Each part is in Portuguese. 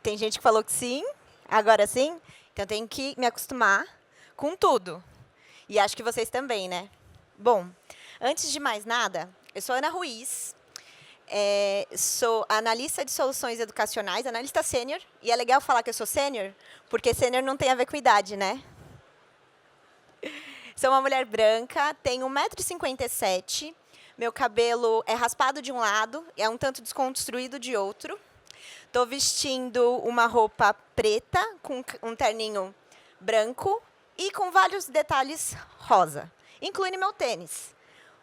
Tem gente que falou que sim, agora sim. Então eu tenho que me acostumar com tudo. E acho que vocês também, né? Bom, antes de mais nada, eu sou Ana Ruiz, sou analista de soluções educacionais, analista sênior. E é legal falar que eu sou sênior, porque sênior não tem a ver com idade, né? Sou uma mulher branca, tenho 1,57 m, meu cabelo é raspado de um lado, é um tanto desconstruído de outro. Estou vestindo uma roupa preta, com um terninho branco e com vários detalhes rosa, incluindo meu tênis.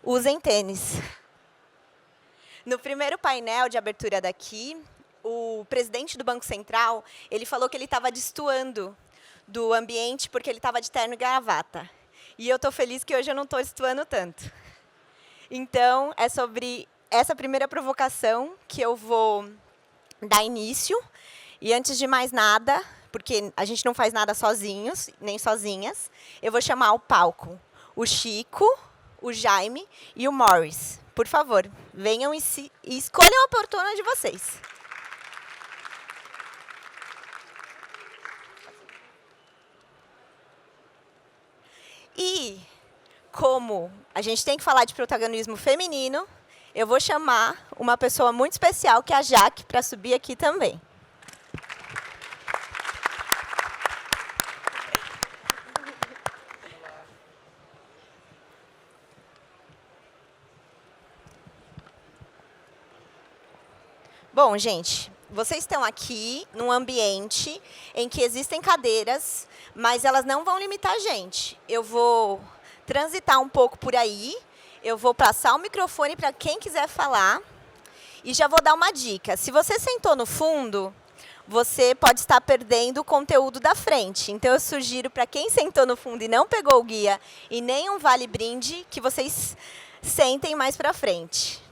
Usem tênis. No primeiro painel de abertura daqui, o presidente do Banco Central, ele falou que ele estava destoando do ambiente porque ele estava de terno e gravata. E eu estou feliz que hoje eu não estou destoando tanto. Então, é sobre essa primeira provocação que eu vou dar início. E antes de mais nada, porque a gente não faz nada sozinhos, nem sozinhas, eu vou chamar ao palco o Chico, o Jaime e o Morris. Por favor, venham e escolham a poltrona de vocês. E, como a gente tem que falar de protagonismo feminino, eu vou chamar uma pessoa muito especial, que é a Jaque, para subir aqui também. Bom, gente, vocês estão aqui num ambiente em que existem cadeiras, mas elas não vão limitar a gente. Eu vou transitar um pouco por aí, eu vou passar o microfone para quem quiser falar e já vou dar uma dica. Se você sentou no fundo, você pode estar perdendo o conteúdo da frente. Então, eu sugiro para quem sentou no fundo e não pegou o guia e nem um vale-brinde, que vocês sentem mais para frente.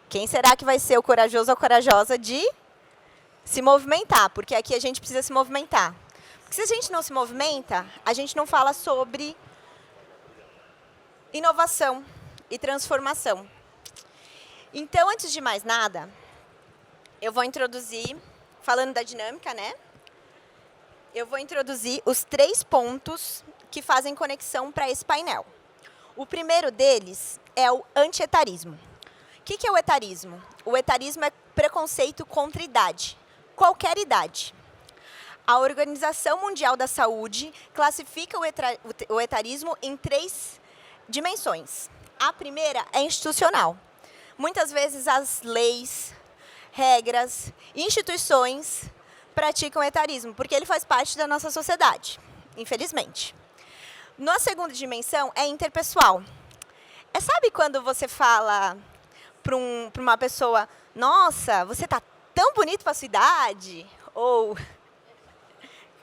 Quem será que vai ser o corajoso ou corajosa de se movimentar? Porque aqui a gente precisa se movimentar. Porque se a gente não se movimenta, a gente não fala sobre inovação e transformação. Então, antes de mais nada, eu vou introduzir, falando da dinâmica, né? Eu vou introduzir os 3 pontos que fazem conexão para esse painel. O primeiro deles é o antietarismo. O que é o etarismo? O etarismo é preconceito contra idade, qualquer idade. A Organização Mundial da Saúde classifica o etarismo em 3 dimensões. A primeira é institucional. Muitas vezes as leis, regras, instituições praticam etarismo, porque ele faz parte da nossa sociedade, infelizmente. Na segunda dimensão é interpessoal. Sabe quando você fala para uma pessoa, nossa, você está tão bonito para a sua idade? Ou,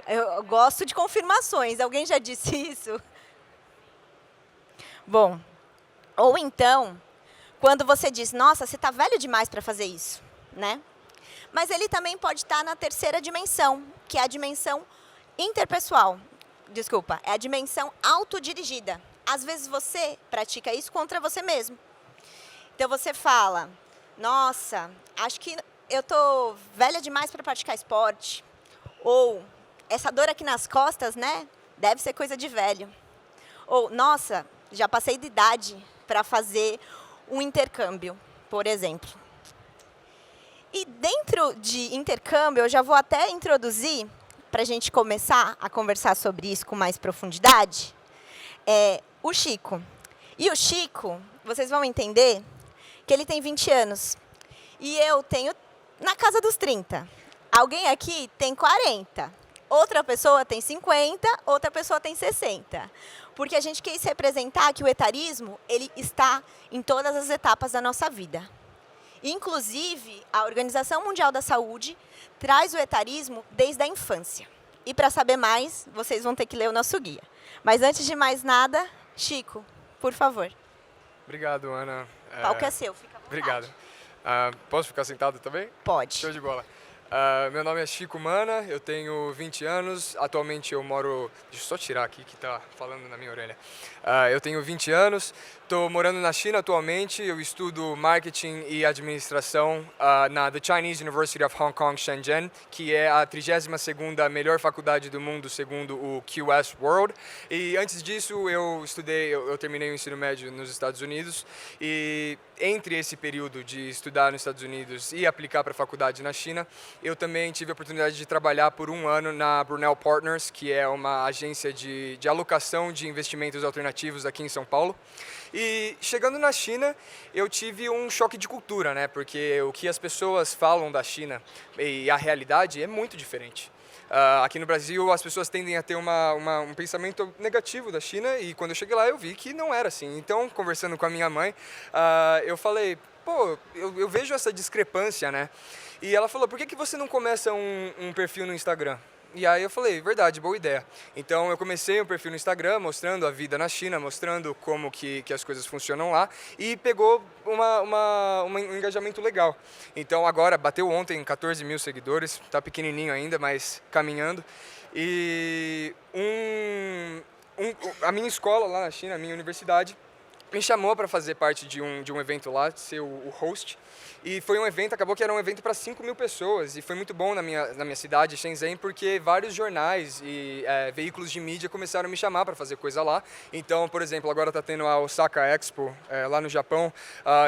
eu gosto de confirmações, alguém já disse isso? Bom, ou então, quando você diz, nossa, você está velho demais para fazer isso, né? Mas ele também pode estar na terceira dimensão, que é a dimensão interpessoal. Desculpa, é a dimensão autodirigida. Às vezes você pratica isso contra você mesmo. Então, você fala, nossa, acho que eu estou velha demais para praticar esporte. Ou, essa dor aqui nas costas, né? Deve ser coisa de velho. Ou, nossa, já passei de idade para fazer um intercâmbio, por exemplo. E dentro de intercâmbio, eu já vou até introduzir, para a gente começar a conversar sobre isso com mais profundidade, o Chico. E o Chico, vocês vão entender que ele tem 20 anos. E eu tenho na casa dos 30. Alguém aqui tem 40. Outra pessoa tem 50, outra pessoa tem 60. Porque a gente quis representar que o etarismo ele está em todas as etapas da nossa vida. Inclusive, a Organização Mundial da Saúde traz o etarismo desde a infância. E para saber mais, vocês vão ter que ler o nosso guia. Mas antes de mais nada, Chico, por favor. Obrigado, Ana. O palco é seu, fica à vontade. Obrigado. Posso ficar sentado também? Pode. Show de bola. Meu nome é Chico Mana, eu tenho 20 anos, atualmente eu moro... Deixa eu só tirar aqui que tá falando na minha orelha. Eu tenho 20 anos, estou morando na China atualmente, eu estudo Marketing e Administração na The Chinese University of Hong Kong, Shenzhen, que é a 32ª melhor faculdade do mundo segundo o QS World. E antes disso eu terminei o ensino médio nos Estados Unidos e entre esse período de estudar nos Estados Unidos e aplicar para a faculdade na China, eu também tive a oportunidade de trabalhar por um ano na Brunel Partners, que é uma agência de alocação de investimentos alternativos aqui em São Paulo. E chegando na China, eu tive um choque de cultura, né? Porque o que as pessoas falam da China e a realidade é muito diferente. Aqui no Brasil, as pessoas tendem a ter um pensamento negativo da China e quando eu cheguei lá eu vi que não era assim. Então, conversando com a minha mãe, eu falei, pô, eu vejo essa discrepância, né? E ela falou, por que você não começa um perfil no Instagram? E aí eu falei, verdade, boa ideia. Então eu comecei um perfil no Instagram mostrando a vida na China, mostrando como que as coisas funcionam lá e pegou um engajamento legal. Então agora bateu ontem 14 mil seguidores, tá pequenininho ainda, mas caminhando. E a minha escola lá na China, a minha universidade, me chamou para fazer parte de um evento lá, ser o host. E foi um evento, acabou que era um evento para 5 mil pessoas. E foi muito bom na minha cidade, Shenzhen, porque vários jornais e veículos de mídia começaram a me chamar para fazer coisa lá. Então, por exemplo, agora está tendo a Osaka Expo lá no Japão.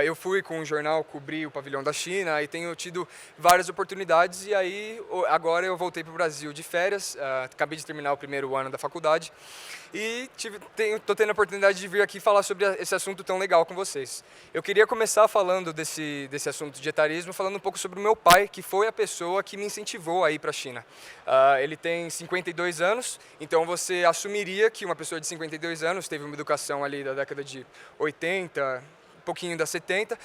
Eu fui com um jornal cobrir o pavilhão da China e tenho tido várias oportunidades. E aí, agora eu voltei para o Brasil de férias, acabei de terminar o primeiro ano da faculdade. E estou tendo a oportunidade de vir aqui falar sobre esse assunto tão legal com vocês. Eu queria começar falando desse assunto de etarismo, falando um pouco sobre o meu pai, que foi a pessoa que me incentivou a ir para a China. Ele tem 52 anos, então você assumiria que uma pessoa de 52 anos, teve uma educação ali da década de 80, um pouquinho da 70,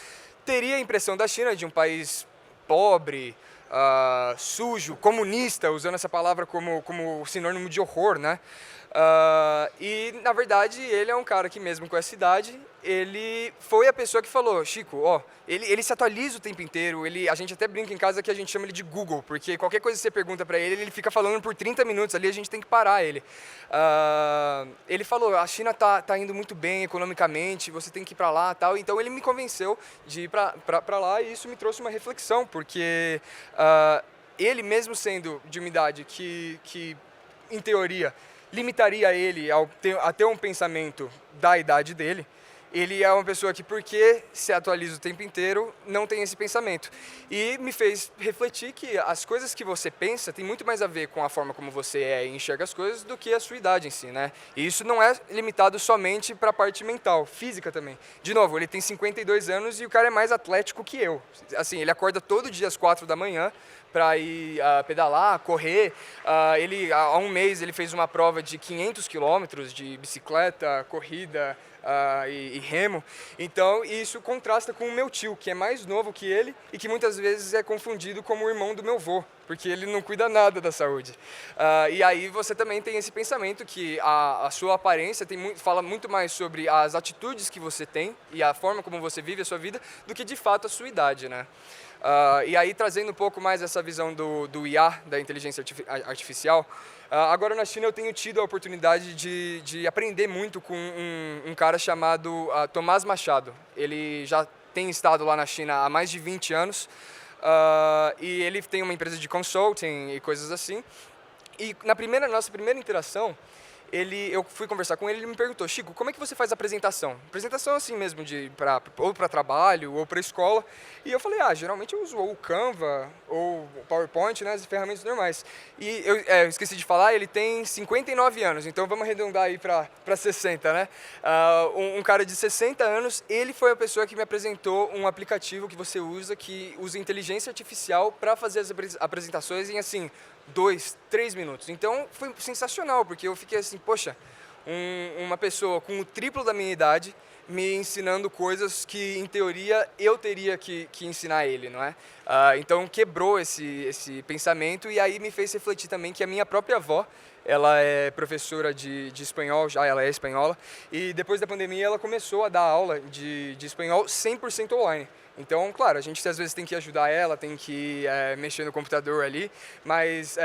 teria a impressão da China de um país pobre, sujo, comunista, usando essa palavra como sinônimo de horror, né? E, na verdade, ele é um cara que, mesmo com essa idade, ele foi a pessoa que falou, Chico, ele se atualiza o tempo inteiro, a gente até brinca em casa que a gente chama ele de Google, porque qualquer coisa que você pergunta para ele fica falando por 30 minutos, ali a gente tem que parar ele. Ele falou, a China tá indo muito bem economicamente, você tem que ir para lá e tal, então ele me convenceu de ir para lá e isso me trouxe uma reflexão, porque ele mesmo sendo de uma idade que em teoria, limitaria ele a ter um pensamento da idade dele, ele é uma pessoa que, porque se atualiza o tempo inteiro, não tem esse pensamento. E me fez refletir que as coisas que você pensa tem muito mais a ver com a forma como você é e enxerga as coisas do que a sua idade em si, né? E isso não é limitado somente para a parte mental, física também. De novo, ele tem 52 anos e o cara é mais atlético que eu. Assim, ele acorda todo dia às 4 da manhã, para ir pedalar, correr. Há um mês ele fez uma prova de 500 quilômetros de bicicleta, corrida e remo. Então isso contrasta com o meu tio, que é mais novo que ele e que muitas vezes é confundido como o irmão do meu avô, porque ele não cuida nada da saúde. E aí você também tem esse pensamento que a sua aparência fala muito mais sobre as atitudes que você tem e a forma como você vive a sua vida do que de fato a sua idade, né? E aí, trazendo um pouco mais essa visão do IA, da inteligência artificial, agora na China eu tenho tido a oportunidade de aprender muito com um cara chamado Tomás Machado. Ele já tem estado lá na China há mais de 20 anos e ele tem uma empresa de consulting e coisas assim. E na nossa primeira interação, eu fui conversar com ele e ele me perguntou, Chico, como é que você faz a apresentação? Apresentação assim mesmo, ou para trabalho ou para escola. E eu falei, geralmente eu uso ou o Canva ou o PowerPoint, né, as ferramentas normais. E eu esqueci de falar, ele tem 59 anos, então vamos arredondar aí para 60, né? Um cara de 60 anos, ele foi a pessoa que me apresentou um aplicativo que usa inteligência artificial para fazer as apresentações em, assim, 2, 3 minutos. Então foi sensacional, porque eu fiquei assim, poxa, uma pessoa com o triplo da minha idade me ensinando coisas que, em teoria, eu teria que ensinar ele, não é? Então quebrou esse pensamento e aí me fez refletir também que a minha própria avó, ela é professora de espanhol, ela é espanhola, e depois da pandemia ela começou a dar aula de espanhol 100% online. Então, claro, a gente às vezes tem que ajudar ela, tem que mexer no computador ali, mas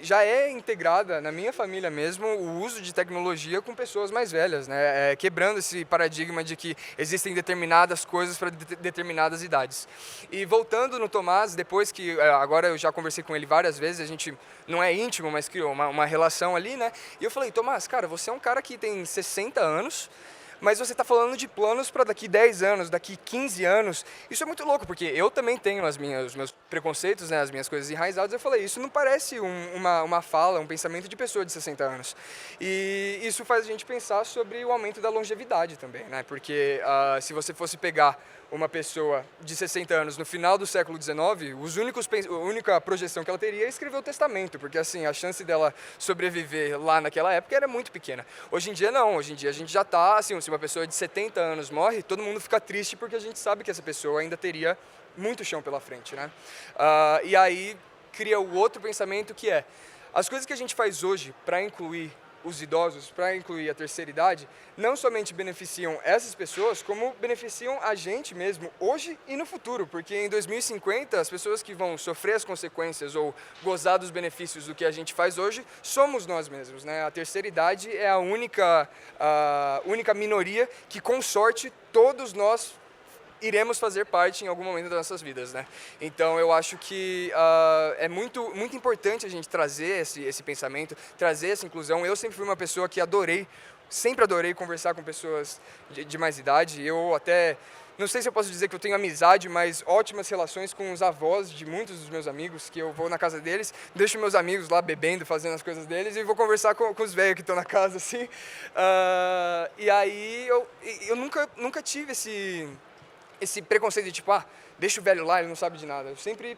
já é integrada na minha família mesmo o uso de tecnologia com pessoas mais velhas, né? Quebrando esse paradigma de que existem determinadas coisas para determinadas idades. E voltando no Tomás, depois que agora eu já conversei com ele várias vezes, a gente não é íntimo, mas criou uma relação ali, né? E eu falei, Tomás, cara, você é um cara que tem 60 anos, mas você está falando de planos para daqui 10 anos, daqui 15 anos. Isso é muito louco, porque eu também tenho os meus preconceitos, né, as minhas coisas enraizadas. Eu falei, isso não parece uma fala, um pensamento de pessoa de 60 anos. E isso faz a gente pensar sobre o aumento da longevidade também, né? Porque se você fosse pegar uma pessoa de 60 anos no final do século XIX, a única projeção que ela teria é escrever o testamento, porque assim, a chance dela sobreviver lá naquela época era muito pequena. Hoje em dia não, hoje em dia a gente já está, assim, se uma pessoa de 70 anos morre, todo mundo fica triste porque a gente sabe que essa pessoa ainda teria muito chão pela frente, né? E aí cria o outro pensamento que é, as coisas que a gente faz hoje para incluir os idosos, para incluir a terceira idade, não somente beneficiam essas pessoas, como beneficiam a gente mesmo, hoje e no futuro, porque em 2050, as pessoas que vão sofrer as consequências ou gozar dos benefícios do que a gente faz hoje, somos nós mesmos, né? A terceira idade é a única minoria que, com sorte, todos nós iremos fazer parte em algum momento das nossas vidas, né? Então eu acho que é muito importante a gente trazer esse pensamento, trazer essa inclusão. Eu sempre fui uma pessoa que sempre adorei conversar com pessoas de mais idade. Eu até, não sei se eu posso dizer que eu tenho amizade, mas ótimas relações com os avós de muitos dos meus amigos, que eu vou na casa deles, deixo meus amigos lá bebendo, fazendo as coisas deles e vou conversar com os velhos que estão na casa, assim. E aí eu nunca tive esse preconceito de tipo, deixa o velho lá, ele não sabe de nada. Eu sempre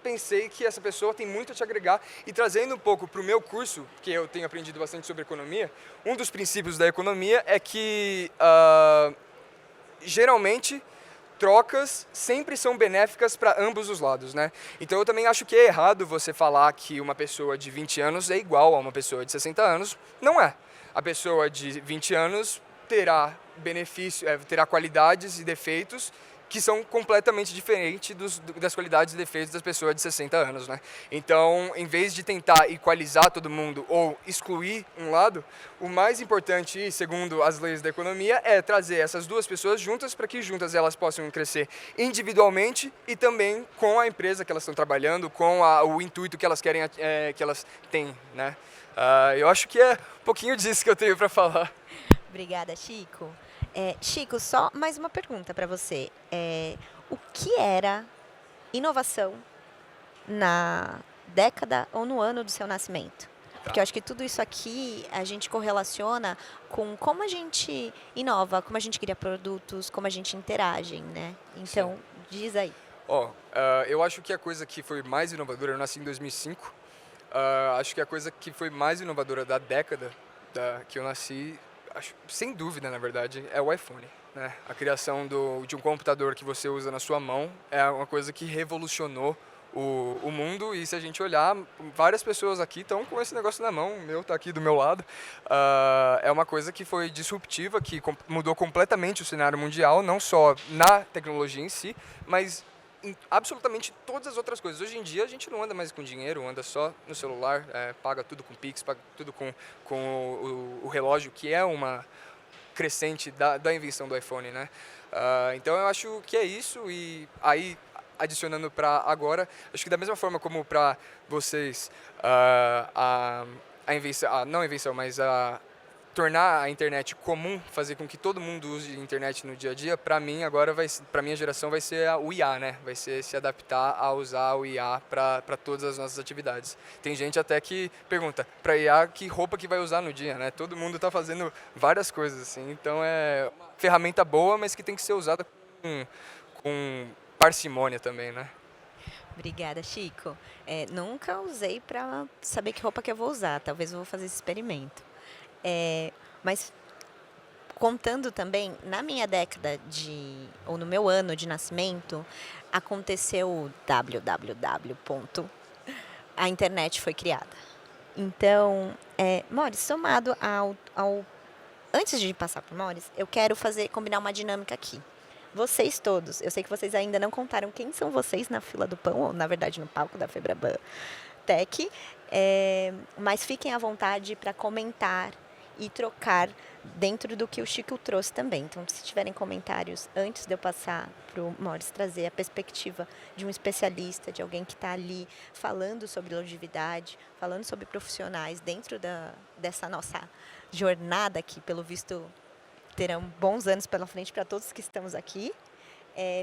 pensei que essa pessoa tem muito a te agregar e trazendo um pouco para o meu curso, que eu tenho aprendido bastante sobre economia, um dos princípios da economia é que geralmente trocas sempre são benéficas para ambos os lados, né? Então eu também acho que é errado você falar que uma pessoa de 20 anos é igual a uma pessoa de 60 anos. Não é. A pessoa de 20 anos terá terá qualidades e defeitos que são completamente diferentes das qualidades e defeitos das pessoas de 60 anos, né? Então, em vez de tentar equalizar todo mundo ou excluir um lado, o mais importante, segundo as leis da economia, é trazer essas duas pessoas juntas para que juntas elas possam crescer individualmente e também com a empresa que elas estão trabalhando, com o intuito que elas querem, que elas têm, né? Eu acho que é um pouquinho disso que eu tenho para falar. Obrigada, Chico. Chico, só mais uma pergunta para você. O que era inovação na década ou no ano do seu nascimento? Porque eu acho que tudo isso aqui a gente correlaciona com como a gente inova, como a gente cria produtos, como a gente interage, né? Então, sim, diz aí. Eu acho que a coisa que foi mais inovadora, eu nasci em 2005, acho que a coisa que foi mais inovadora da década que eu nasci, sem dúvida, na verdade, é o iPhone, né? A criação de um computador que você usa na sua mão é uma coisa que revolucionou o mundo, e se a gente olhar, várias pessoas aqui estão com esse negócio na mão, o meu está aqui do meu lado. É uma coisa que foi disruptiva, que mudou completamente o cenário mundial, não só na tecnologia em si, mas em absolutamente todas as outras coisas. Hoje em dia a gente não anda mais com dinheiro, anda só no celular, paga tudo com Pix, paga tudo com o relógio, que é uma crescente da invenção do iPhone, né? Então eu acho que é isso, e aí adicionando para agora, acho que da mesma forma como para vocês não a invenção, mas tornar a internet comum, fazer com que todo mundo use a internet no dia a dia, para mim agora para minha geração vai ser o IA, né? Vai ser se adaptar a usar o IA para todas as nossas atividades. Tem gente até que pergunta para IA que roupa que vai usar no dia, né? Todo mundo está fazendo várias coisas assim, então é uma ferramenta boa, mas que tem que ser usada com parcimônia também, né? Obrigada, Chico. Nunca usei para saber que roupa que eu vou usar. Talvez eu vou fazer esse experimento. Mas contando também, na minha década ou no meu ano de nascimento, aconteceu o www. A internet foi criada. Então, Maurício, somado ao... Antes de passar para o Maurício, eu quero combinar uma dinâmica aqui. vocês todos, eu sei que vocês ainda não contaram quem são vocês na fila do pão, ou na verdade no palco da Febraban Tech, mas fiquem à vontade para comentar e trocar dentro do que o Chico trouxe também. Então, se tiverem comentários antes de eu passar para o Maurício trazer a perspectiva de um especialista, de alguém que está ali falando sobre longevidade, falando sobre profissionais dentro dessa nossa jornada que, pelo visto, terão bons anos pela frente para todos que estamos aqui.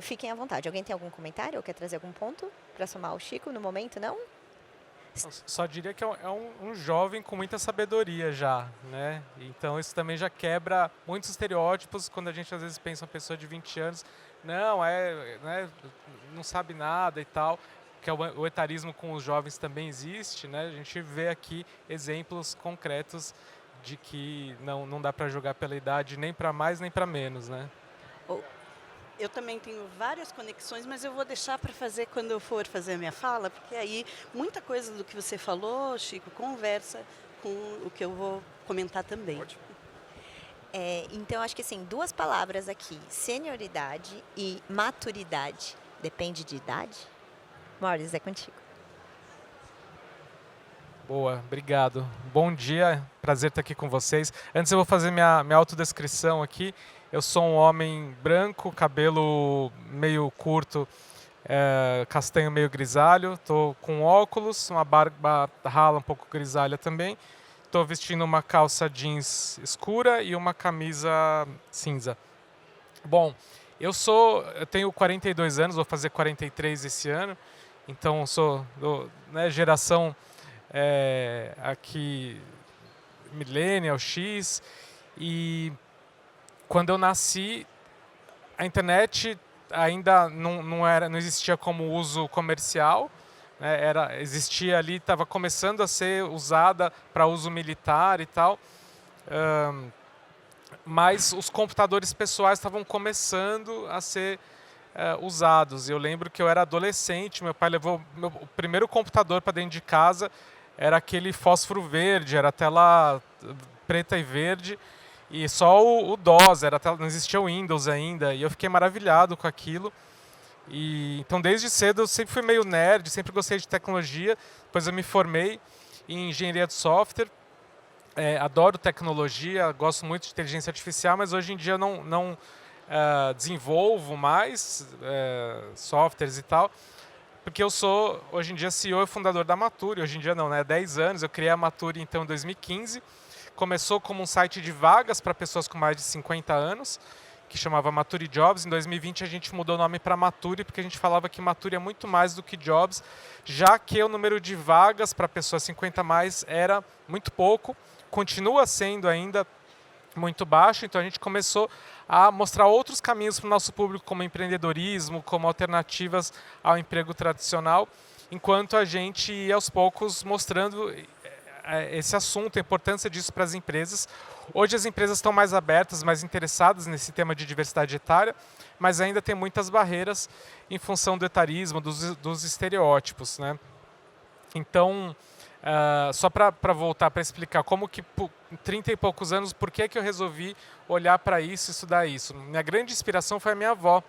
Fiquem à vontade. Alguém tem algum comentário ou quer trazer algum ponto para somar ao Chico no momento? Não? Só diria que é um jovem com muita sabedoria já, né? Então isso também já quebra muitos estereótipos quando a gente às vezes pensa uma pessoa de 20 anos, não, né, não sabe nada e tal, que o etarismo com os jovens também existe, né? A gente vê aqui exemplos concretos de que não dá para julgar pela idade nem para mais nem para menos, né? Eu também tenho várias conexões, mas eu vou deixar para fazer quando eu for fazer a minha fala, porque aí muita coisa do que você falou, Chico, conversa com o que eu vou comentar também. Ótimo. Então, acho que assim, 2 palavras aqui, senioridade e maturidade. Depende de idade? Maurício, é contigo. Boa, obrigado. Bom dia, prazer estar aqui com vocês. Antes eu vou fazer minha autodescrição aqui. Eu sou um homem branco, cabelo meio curto, castanho meio grisalho. Estou com óculos, uma barba rala um pouco grisalha também. Estou vestindo uma calça jeans escura e uma camisa cinza. Bom, eu tenho 42 anos, vou fazer 43 esse ano. Então sou geração aqui Millennial X, e quando eu nasci a internet ainda não existia como uso comercial, né? Existia ali, estava começando a ser usada para uso militar e tal, mas os computadores pessoais estavam começando a ser usados. Eu lembro que eu era adolescente, meu pai levou o primeiro computador para dentro de casa. Era aquele fósforo verde, era tela preta e verde, e só o DOS, não existia o Windows ainda, e eu fiquei maravilhado com aquilo. Então, desde cedo, eu sempre fui meio nerd, sempre gostei de tecnologia. Depois eu me formei em engenharia de software, adoro tecnologia, gosto muito de inteligência artificial, mas hoje em dia não desenvolvo mais softwares e tal, porque eu sou, hoje em dia, CEO e fundador da Maturi. Hoje em dia não, né? Há 10 anos. Eu criei a Maturi, então, em 2015. Começou como um site de vagas para pessoas com mais de 50 anos, que chamava Maturi Jobs. Em 2020, a gente mudou o nome para Maturi, porque a gente falava que Maturi é muito mais do que Jobs, já que o número de vagas para pessoas 50 a mais era muito pouco, continua sendo ainda muito baixo. Então, a gente começou a mostrar outros caminhos para o nosso público, como empreendedorismo, como alternativas ao emprego tradicional, enquanto a gente ia aos poucos mostrando esse assunto, a importância disso para as empresas. Hoje as empresas estão mais abertas, mais interessadas nesse tema de diversidade etária, mas ainda tem muitas barreiras em função do etarismo, dos estereótipos, né? Então, só para voltar para explicar como que, com 30 e poucos anos, por que eu resolvi olhar para isso e estudar isso. Minha grande inspiração foi a minha avó.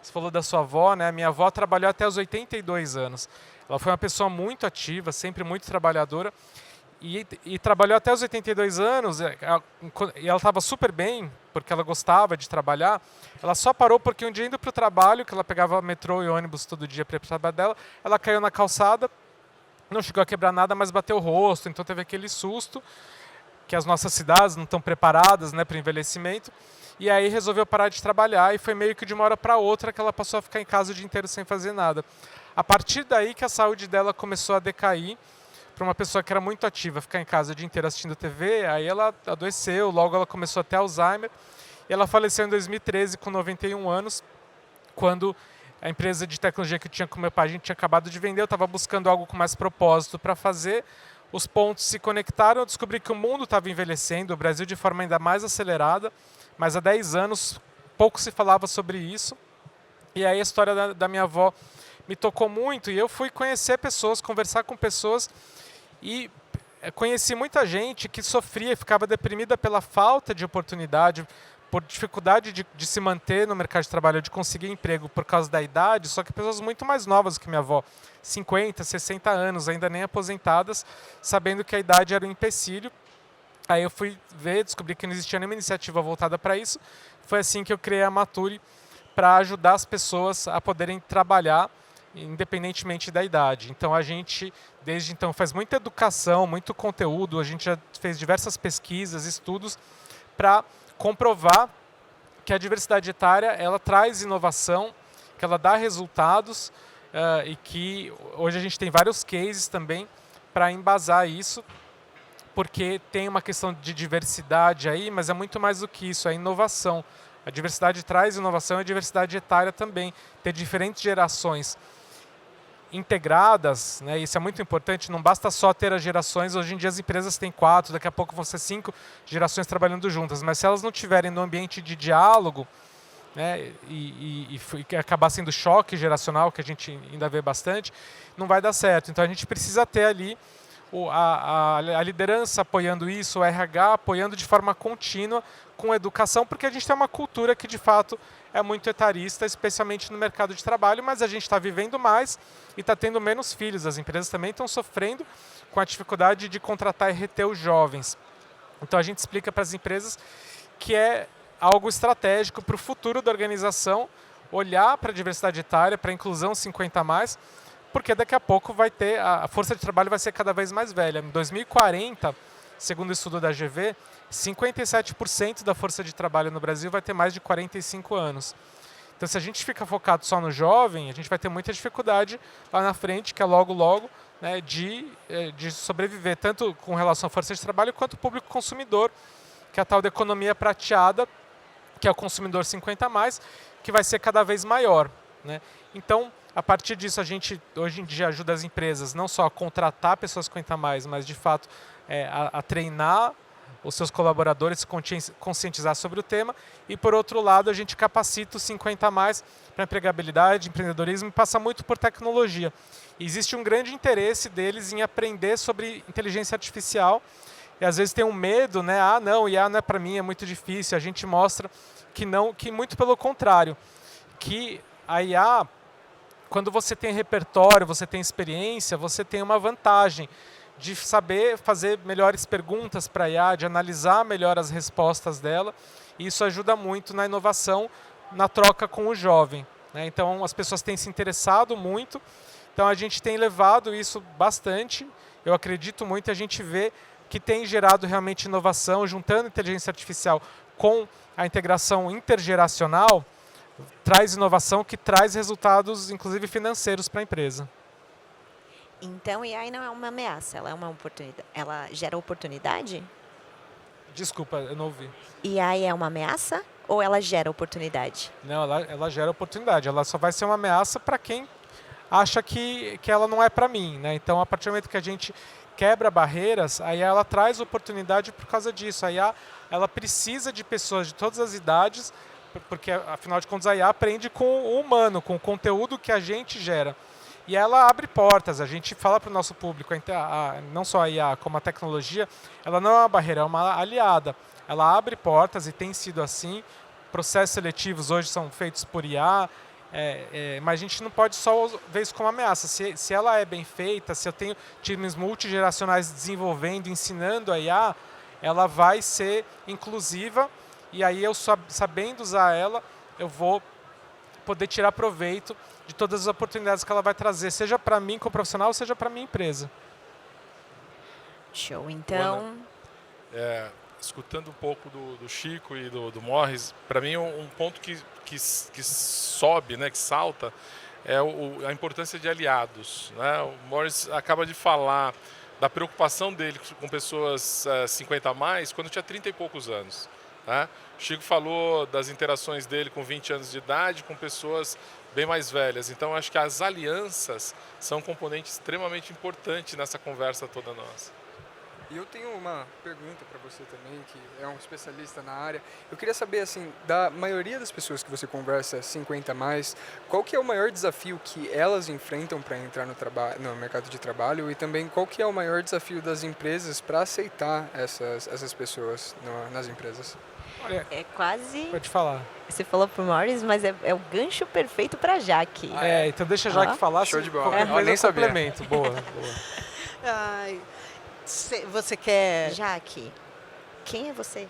Você falou da sua avó, né? Minha avó trabalhou até os 82 anos. Ela foi uma pessoa muito ativa, sempre muito trabalhadora, e trabalhou até os 82 anos, e ela estava super bem, porque ela gostava de trabalhar. Ela só parou porque um dia, indo para o trabalho, que ela pegava metrô e ônibus todo dia para ir para o trabalho dela, ela caiu na calçada, não chegou a quebrar nada, mas bateu o rosto, então teve aquele susto, que as nossas cidades não estão preparadas, né, para o envelhecimento, e aí resolveu parar de trabalhar, e foi meio que de uma hora para outra que ela passou a ficar em casa o dia inteiro sem fazer nada. A partir daí que a saúde dela começou a decair, para uma pessoa que era muito ativa, ficar em casa o dia inteiro assistindo TV, aí ela adoeceu, logo ela começou a ter Alzheimer, e ela faleceu em 2013 com 91 anos, quando a empresa de tecnologia que eu tinha com meu pai, a gente tinha acabado de vender, eu estava buscando algo com mais propósito para fazer, os pontos se conectaram, eu descobri que o mundo estava envelhecendo, o Brasil de forma ainda mais acelerada, mas há 10 anos pouco se falava sobre isso, e aí a história da minha avó me tocou muito, e eu fui conhecer pessoas, conversar com pessoas, e conheci muita gente que sofria e ficava deprimida pela falta de oportunidade, por dificuldade de se manter no mercado de trabalho, de conseguir emprego por causa da idade, só que pessoas muito mais novas que minha avó, 50, 60 anos, ainda nem aposentadas, sabendo que a idade era um empecilho. Aí eu fui ver, descobri que não existia nenhuma iniciativa voltada para isso. Foi assim que eu criei a Mature, para ajudar as pessoas a poderem trabalhar independentemente da idade. Então a gente, desde então, faz muita educação, muito conteúdo, a gente já fez diversas pesquisas, estudos, para comprovar que a diversidade etária ela traz inovação, que ela dá resultados e que hoje a gente tem vários cases também para embasar isso, porque tem uma questão de diversidade aí, mas é muito mais do que isso, é inovação. A diversidade traz inovação e a diversidade etária também. Ter diferentes gerações integradas, né, isso é muito importante, não basta só ter as gerações, hoje em dia as empresas têm 4, daqui a pouco vão ser 5 gerações trabalhando juntas, mas se elas não tiverem no ambiente de diálogo, né, e acabar sendo choque geracional, que a gente ainda vê bastante, não vai dar certo. Então a gente precisa ter ali a liderança apoiando isso, o RH apoiando de forma contínua com educação, porque a gente tem uma cultura que de fato é muito etarista, especialmente no mercado de trabalho, mas a gente está vivendo mais e está tendo menos filhos. As empresas também estão sofrendo com a dificuldade de contratar e reter os jovens. Então a gente explica para as empresas que é algo estratégico para o futuro da organização, olhar para a diversidade etária, para a inclusão 50+, porque daqui a pouco vai ter, a força de trabalho vai ser cada vez mais velha. Em 2040, segundo o estudo da GV, 57% da força de trabalho no Brasil vai ter mais de 45 anos. Então, se a gente fica focado só no jovem, a gente vai ter muita dificuldade lá na frente, que é logo, né, de sobreviver, tanto com relação à força de trabalho, quanto o público consumidor, que é a tal da economia prateada, que é o consumidor 50+, que vai ser cada vez maior, né? Então, a partir disso, a gente hoje em dia ajuda as empresas não só a contratar pessoas 50+, mas de fato a treinar os seus colaboradores, se conscientizar sobre o tema. E por outro lado, a gente capacita os 50+ para empregabilidade, empreendedorismo e passa muito por tecnologia. E existe um grande interesse deles em aprender sobre inteligência artificial. E às vezes tem um medo, né? Ah, não, IA não é para mim, é muito difícil. A gente mostra que não, que muito pelo contrário, que a IA, quando você tem repertório, você tem experiência, você tem uma vantagem de saber fazer melhores perguntas para a IA, de analisar melhor as respostas dela. E isso ajuda muito na inovação, na troca com o jovem, né? Então, as pessoas têm se interessado muito. Então, a gente tem levado isso bastante. Eu acredito muito, a gente vê que tem gerado realmente inovação, juntando inteligência artificial com a integração intergeracional, traz inovação que traz resultados, inclusive financeiros, para a empresa. Então, AI não é uma ameaça, ela é uma oportunidade. Ela gera oportunidade? Desculpa, eu não ouvi. AI é uma ameaça ou ela gera oportunidade? Não, ela gera oportunidade. Ela só vai ser uma ameaça para quem acha que ela não é para mim, né? Então, a partir do momento que a gente quebra barreiras, aí ela traz oportunidade por causa disso. Aí ela precisa de pessoas de todas as idades, porque, afinal de contas, a IA aprende com o humano, com o conteúdo que a gente gera. E ela abre portas, a gente fala para o nosso público, não só a IA, como a tecnologia, ela não é uma barreira, é uma aliada. Ela abre portas e tem sido assim. Processos seletivos hoje são feitos por IA, mas a gente não pode só ver isso como ameaça. Se ela é bem feita, se eu tenho times multigeracionais desenvolvendo, ensinando a IA, ela vai ser inclusiva e aí eu, sabendo usar ela, eu vou poder tirar proveito de todas as oportunidades que ela vai trazer, seja para mim como profissional, seja para minha empresa. Show, então... Escutando um pouco do Chico e do Morris, para mim um ponto que sobe, né, que salta, é a importância de aliados, né? O Morris acaba de falar da preocupação dele com pessoas 50+, quando tinha 30 e poucos anos. Né? O Chico falou das interações dele com 20 anos de idade, com pessoas bem mais velhas. Então, acho que as alianças são um componente extremamente importante nessa conversa toda nossa. E eu tenho uma pergunta para você também, que é um especialista na área. Eu queria saber, assim, da maioria das pessoas que você conversa, 50 a mais, qual que é o maior desafio que elas enfrentam para entrar no mercado de trabalho e também qual que é o maior desafio das empresas para aceitar essas pessoas nas empresas? Olha, É quase... pode falar. Você falou pro Morris, mas é o gancho perfeito para Jaque. Então deixa a Jaque falar. Show de bola. Qualquer Eu coisa nem eu sabia. complemento. Boa. Ai, você quer... Jaque, quem é você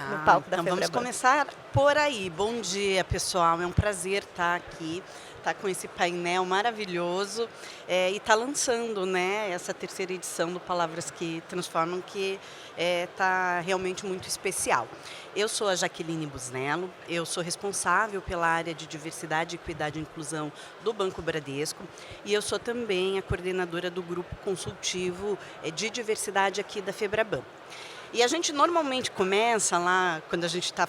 no palco da então vamos Febraban? começar por aí. Bom dia, pessoal. É um prazer estar aqui, estar com esse painel maravilhoso e estar lançando, né, essa terceira edição do Palavras que Transformam, que está realmente muito especial. Eu sou a Jaqueline Busnello, eu sou responsável pela área de diversidade, equidade e inclusão do Banco Bradesco e eu sou também a coordenadora do grupo consultivo de diversidade aqui da Febraban. E a gente normalmente começa lá, quando a gente está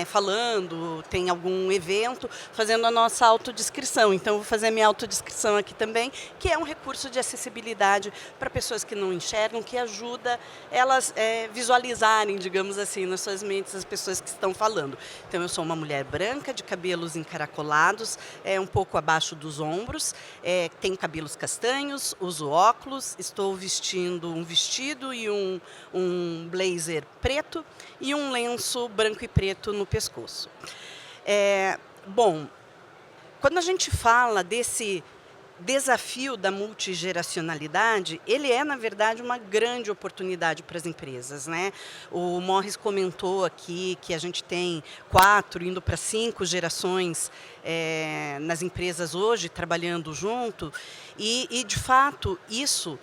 falando, tem algum evento, fazendo a nossa autodescrição. Então, eu vou fazer a minha autodescrição aqui também, que é um recurso de acessibilidade para pessoas que não enxergam, que ajuda elas visualizarem, digamos assim, nas suas mentes as pessoas que estão falando. Então, eu sou uma mulher branca, de cabelos encaracolados, um pouco abaixo dos ombros, tenho cabelos castanhos, uso óculos, estou vestindo um vestido e um blazer preto e um lenço branco e preto no pescoço. Bom, quando a gente fala desse desafio da multigeracionalidade, ele é, na verdade, uma grande oportunidade para as empresas, né? O Morris comentou aqui que a gente tem 4, indo para 5 gerações nas empresas hoje, trabalhando junto, e de fato, isso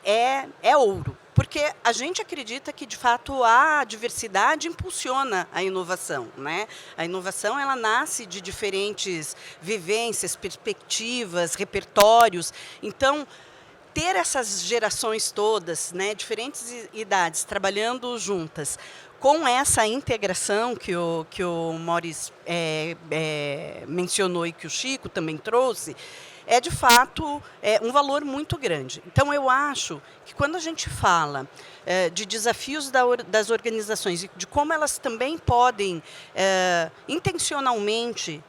é ouro. Porque a gente acredita que, de fato, a diversidade impulsiona a inovação, né? A inovação, ela nasce de diferentes vivências, perspectivas, repertórios. Então, ter essas gerações todas, né, diferentes idades, trabalhando juntas, com essa integração que o Morris mencionou e que o Chico também trouxe, de fato, um valor muito grande. Então, eu acho que quando a gente fala de desafios das organizações e de como elas também podem, intencionalmente,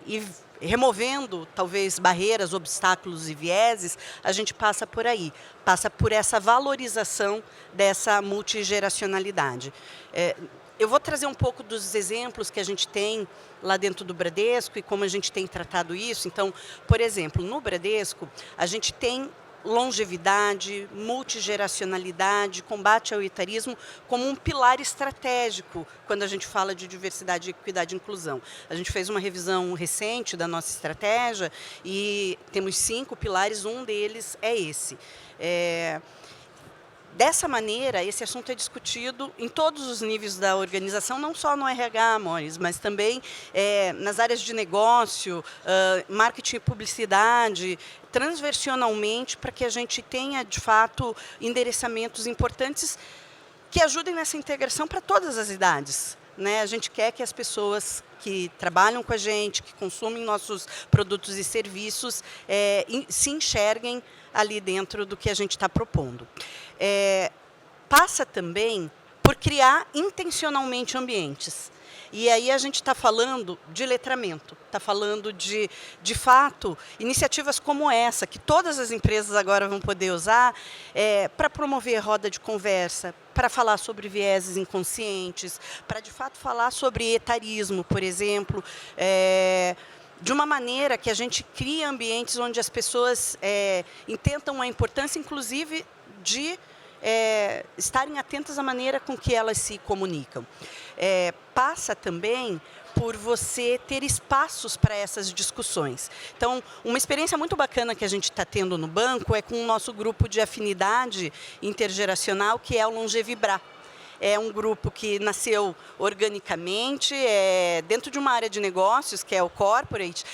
ir removendo, talvez, barreiras, obstáculos e vieses, a gente passa por aí, passa por essa valorização dessa multigeracionalidade. Eu vou trazer um pouco dos exemplos que a gente tem lá dentro do Bradesco e como a gente tem tratado isso. Então, por exemplo, no Bradesco, a gente tem longevidade, multigeracionalidade, combate ao etarismo como um pilar estratégico quando a gente fala de diversidade, equidade e inclusão. A gente fez uma revisão recente da nossa estratégia e temos 5 pilares, um deles é esse. Dessa maneira, esse assunto é discutido em todos os níveis da organização, não só no RH, Morris, mas também nas áreas de negócio, marketing e publicidade, transversionalmente, para que a gente tenha, de fato, endereçamentos importantes que ajudem nessa integração para todas as idades, né? A gente quer que as pessoas que trabalham com a gente, que consumem nossos produtos e serviços, se enxerguem ali dentro do que a gente está propondo. Passa também por criar intencionalmente ambientes. E aí a gente está falando de letramento, está falando de fato, iniciativas como essa, que todas as empresas agora vão poder usar para promover roda de conversa, para falar sobre vieses inconscientes, para, de fato, falar sobre etarismo, por exemplo, de uma maneira que a gente cria ambientes onde as pessoas entendam a importância, inclusive, de estarem atentas à maneira com que elas se comunicam. Passa também por você ter espaços para essas discussões. Então, uma experiência muito bacana que a gente está tendo no banco é com o nosso grupo de afinidade intergeracional, que é o Longevibra. É um grupo que nasceu organicamente, dentro de uma área de negócios, que é o Corporate,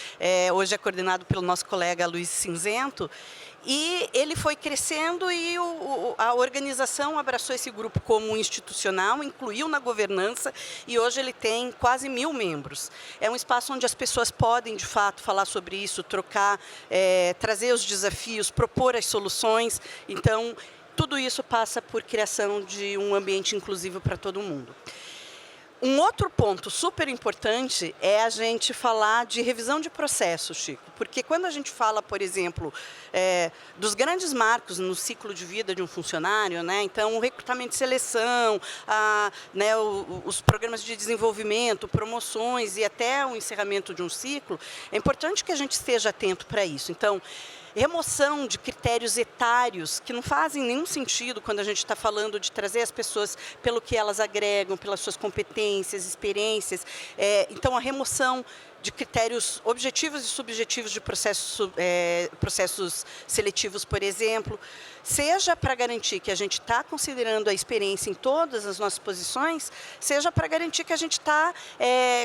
hoje é coordenado pelo nosso colega Luiz Cinzento, e ele foi crescendo e a organização abraçou esse grupo como institucional, incluiu na governança e hoje ele tem quase 1000 membros. É um espaço onde as pessoas podem, de fato, falar sobre isso, trocar, trazer os desafios, propor as soluções. Então, tudo isso passa por criação de um ambiente inclusivo para todo mundo. Um outro ponto super importante é a gente falar de revisão de processos, Chico, porque quando a gente fala, por exemplo, dos grandes marcos no ciclo de vida de um funcionário, né, então o recrutamento e seleção, né, os programas de desenvolvimento, promoções e até o encerramento de um ciclo, é importante que a gente esteja atento para isso. Então, remoção de critérios etários que não fazem nenhum sentido quando a gente está falando de trazer as pessoas pelo que elas agregam, pelas suas competências, experiências. Então, a remoção de critérios objetivos e subjetivos de processos seletivos, por exemplo, seja para garantir que a gente está considerando a experiência em todas as nossas posições, seja para garantir que a gente está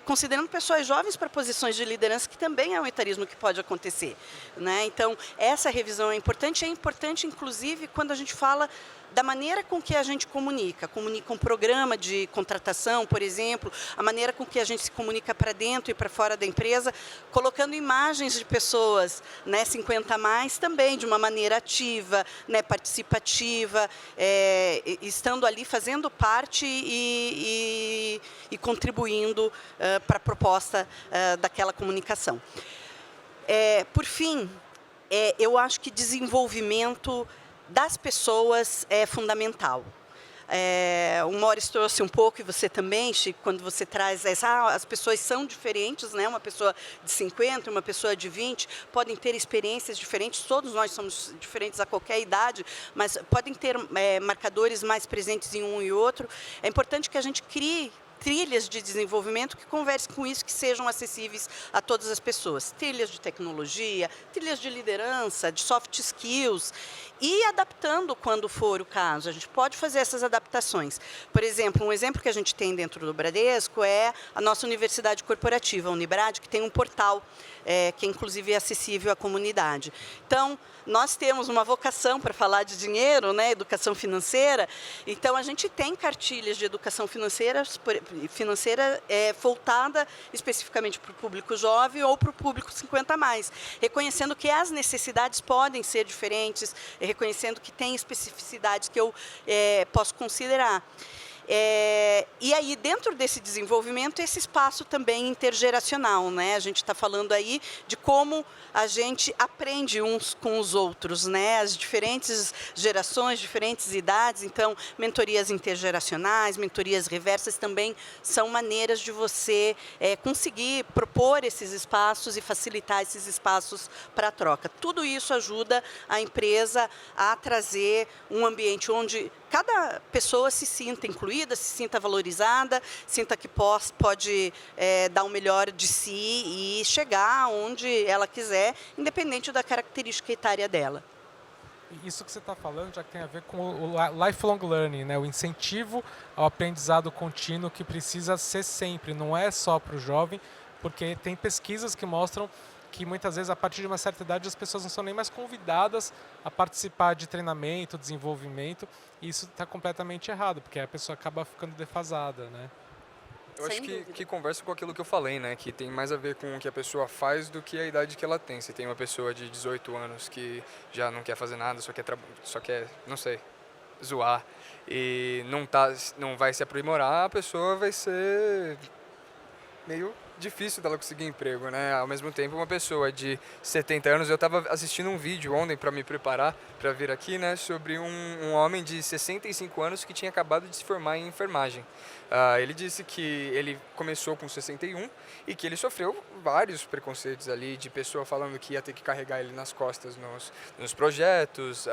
considerando pessoas jovens para posições de liderança, que também é um etarismo que pode acontecer, né? Então, essa revisão é importante, inclusive, quando a gente fala da maneira com que a gente comunica um programa de contratação, por exemplo, a maneira com que a gente se comunica para dentro e para fora da empresa, colocando imagens de pessoas, né, 50 a mais, também de uma maneira ativa, né, participativa, estando ali fazendo parte e contribuindo para a proposta daquela comunicação. Por fim, eu acho que desenvolvimento das pessoas é fundamental. O Morris trouxe um pouco, e você também, Chico, quando você traz as pessoas são diferentes, né? Uma pessoa de 50, uma pessoa de 20, podem ter experiências diferentes, todos nós somos diferentes a qualquer idade, mas podem ter marcadores mais presentes em um e outro. É importante que a gente crie trilhas de desenvolvimento que conversem com isso, que sejam acessíveis a todas as pessoas. Trilhas de tecnologia, trilhas de liderança, de soft skills, e adaptando quando for o caso. A gente pode fazer essas adaptações. Por exemplo, um exemplo que a gente tem dentro do Bradesco é a nossa universidade corporativa, a Unibrad, que tem um portal, que inclusive é acessível à comunidade. Então, nós temos uma vocação para falar de dinheiro, né, educação financeira, então a gente tem cartilhas de educação financeira voltada especificamente para o público jovem ou para o público 50 a mais, reconhecendo que as necessidades podem ser diferentes, reconhecendo que tem especificidades que eu posso considerar. E aí, dentro desse desenvolvimento, esse espaço também intergeracional, né? A gente está falando aí de como a gente aprende uns com os outros, né? As diferentes gerações, diferentes idades, então, mentorias intergeracionais, mentorias reversas também são maneiras de você conseguir propor esses espaços e facilitar esses espaços para a troca. Tudo isso ajuda a empresa a trazer um ambiente onde cada pessoa se sinta incluída, se sinta valorizada, sinta que pode dar o melhor de si e chegar onde ela quiser, independente da característica etária dela. Isso que você está falando já tem a ver com o lifelong learning, né? O incentivo ao aprendizado contínuo que precisa ser sempre, não é só para o jovem, porque tem pesquisas que mostram que muitas vezes, a partir de uma certa idade, as pessoas não são nem mais convidadas a participar de treinamento, desenvolvimento, e isso está completamente errado, porque a pessoa acaba ficando defasada, né? Eu acho que conversa com aquilo que eu falei, né? Que tem mais a ver com o que a pessoa faz do que a idade que ela tem. Se tem uma pessoa de 18 anos que já não quer fazer nada, só quer, não sei, zoar, e não vai se aprimorar, a pessoa vai ser meio difícil dela conseguir emprego, né? Ao mesmo tempo, uma pessoa de 70 anos, eu estava assistindo um vídeo ontem para me preparar para vir aqui, né, sobre um homem de 65 anos que tinha acabado de se formar em enfermagem. Ele disse que ele começou com 61 e que ele sofreu vários preconceitos ali, de pessoa falando que ia ter que carregar ele nas costas nos projetos,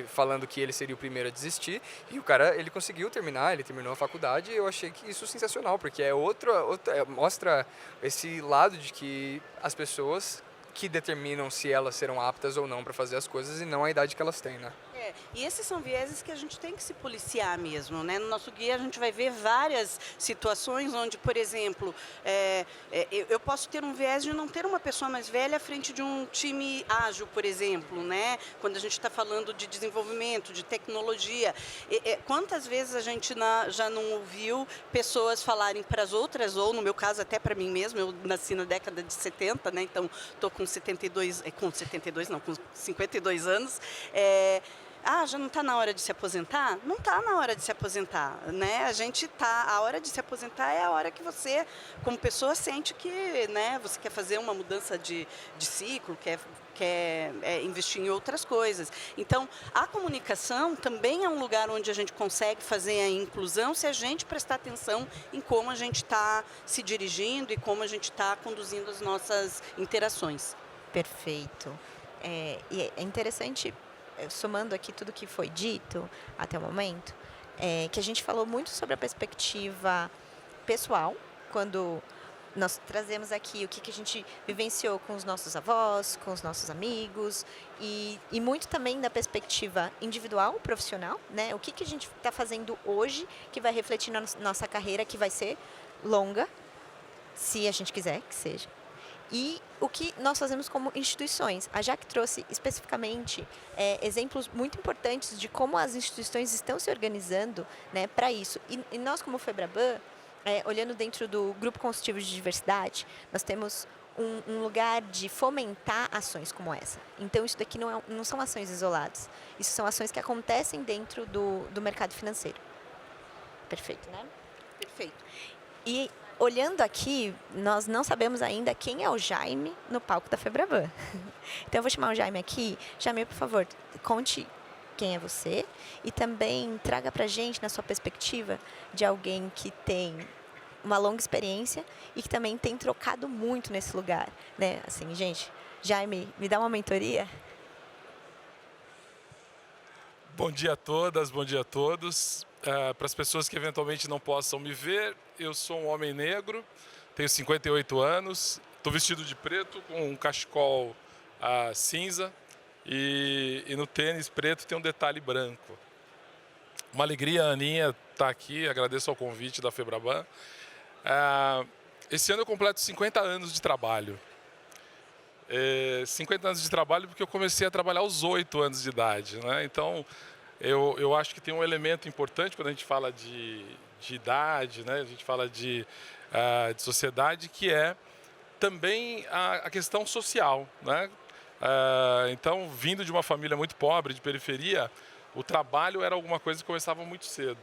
falando que ele seria o primeiro a desistir, e o cara, ele conseguiu terminar, ele terminou a faculdade, e eu achei que isso sensacional, porque mostra esse lado de que as pessoas que determinam se elas serão aptas ou não para fazer as coisas, e não a idade que elas têm, né? E esses são vieses que a gente tem que se policiar mesmo, né? No nosso guia a gente vai ver várias situações onde, por exemplo, eu posso ter um viés de não ter uma pessoa mais velha à frente de um time ágil, por exemplo, né? Quando a gente está falando de desenvolvimento, de tecnologia. Quantas vezes a gente já não ouviu pessoas falarem para as outras, ou no meu caso até para mim mesmo, eu nasci na década de 70, né? Então estou com 52 não, com 52 anos, já não está na hora de se aposentar? Não está na hora de se aposentar, né? A hora de se aposentar é a hora que você, como pessoa, sente que, né, você quer fazer uma mudança de ciclo, quer investir em outras coisas. Então, a comunicação também é um lugar onde a gente consegue fazer a inclusão se a gente prestar atenção em como a gente está se dirigindo e como a gente está conduzindo as nossas interações. Perfeito. E é interessante, somando aqui tudo que foi dito até o momento, que a gente falou muito sobre a perspectiva pessoal, quando nós trazemos aqui o que a gente vivenciou com os nossos avós, com os nossos amigos, e muito também da perspectiva individual, profissional, né? O que a gente está fazendo hoje que vai refletir na nossa carreira, que vai ser longa, se a gente quiser que seja. E o que nós fazemos como instituições. A Jaque trouxe especificamente exemplos muito importantes de como as instituições estão se organizando, né, para isso. E nós, como Febraban, olhando dentro do Grupo Consultivo de Diversidade, nós temos um lugar de fomentar ações como essa. Então, isso daqui não são ações isoladas. Isso são ações que acontecem dentro do mercado financeiro. Perfeito, né? Perfeito. E olhando aqui, nós não sabemos ainda quem é o Jaime no palco da Febraban. Então, eu vou chamar o Jaime aqui. Jaime, por favor, conte quem é você e também traga para a gente, na sua perspectiva, de alguém que tem uma longa experiência e que também tem trocado muito nesse lugar, né? Assim, gente, Jaime, me dá uma mentoria? Bom dia a todas, bom dia a todos. Para as pessoas que eventualmente não possam me ver, eu sou um homem negro, tenho 58 anos, estou vestido de preto com um cachecol cinza e no tênis preto tem um detalhe branco. Uma alegria, Aninha, estar aqui, agradeço ao convite da Febraban. Esse ano eu completo 50 anos de trabalho. 50 anos de trabalho porque eu comecei a trabalhar aos 8 anos de idade, né? Então, eu acho que tem um elemento importante quando a gente fala de idade, né? A gente fala de sociedade, que é também a questão social, né? Então, vindo de uma família muito pobre, de periferia, o trabalho era alguma coisa que começava muito cedo.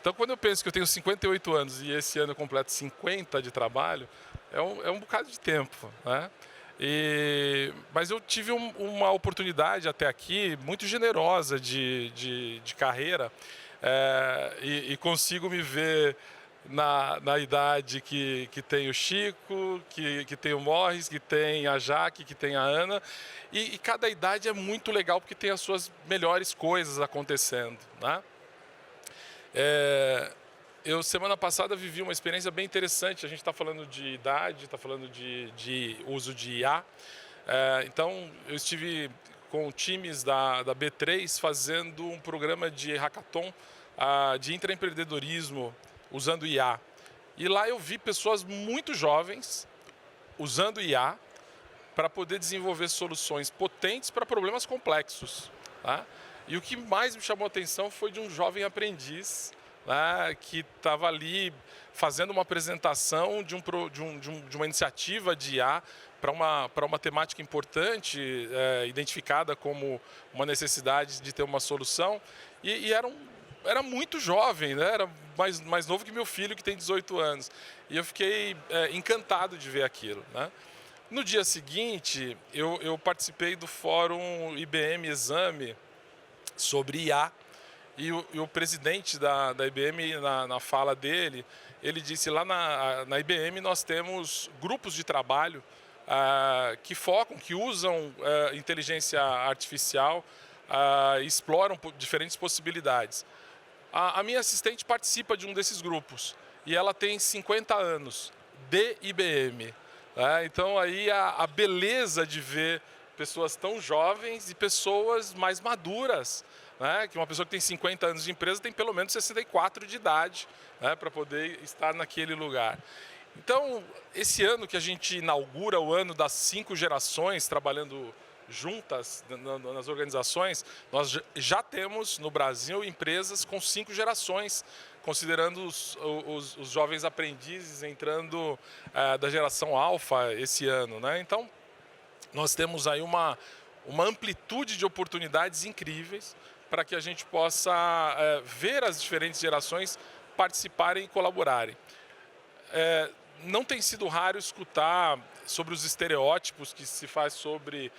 Então, quando eu penso que eu tenho 58 anos e esse ano eu completo 50 de trabalho, é um bocado de tempo, né? Mas eu tive uma oportunidade até aqui muito generosa de carreira e consigo me ver na idade que tem o Chico, que tem o Morris, que tem a Jaque, que tem a Ana. E cada idade é muito legal porque tem as suas melhores coisas acontecendo, né? Eu, semana passada, vivi uma experiência bem interessante. A gente está falando de idade, está falando de uso de IA. Então, eu estive com times da B3 fazendo um programa de hackathon de intraempreendedorismo usando IA. E lá eu vi pessoas muito jovens usando IA para poder desenvolver soluções potentes para problemas complexos, tá? E o que mais me chamou a atenção foi de um jovem aprendiz, né, que estava ali fazendo uma apresentação de uma iniciativa de IA para uma temática importante, identificada como uma necessidade de ter uma solução, e era muito jovem, né? Era mais novo que meu filho, que tem 18 anos. E eu fiquei encantado de ver aquilo, né? No dia seguinte, eu participei do fórum IBM Exame sobre IA, e o presidente da IBM, na fala dele, ele disse: lá na IBM nós temos grupos de trabalho que focam, que usam inteligência artificial, exploram diferentes possibilidades. A minha assistente participa de um desses grupos e ela tem 50 anos de IBM. Então aí a beleza de ver pessoas tão jovens e pessoas mais maduras, né? Que uma pessoa que tem 50 anos de empresa tem pelo menos 64 de idade, né? Para poder estar naquele lugar. Então, esse ano que a gente inaugura o ano das 5 gerações trabalhando juntas nas organizações, nós já temos no Brasil empresas com 5 gerações, considerando os jovens aprendizes entrando da geração alfa esse ano, né? Então, nós temos aí uma amplitude de oportunidades incríveis para que a gente possa ver as diferentes gerações participarem e colaborarem. Não tem sido raro escutar sobre os estereótipos que se faz sobre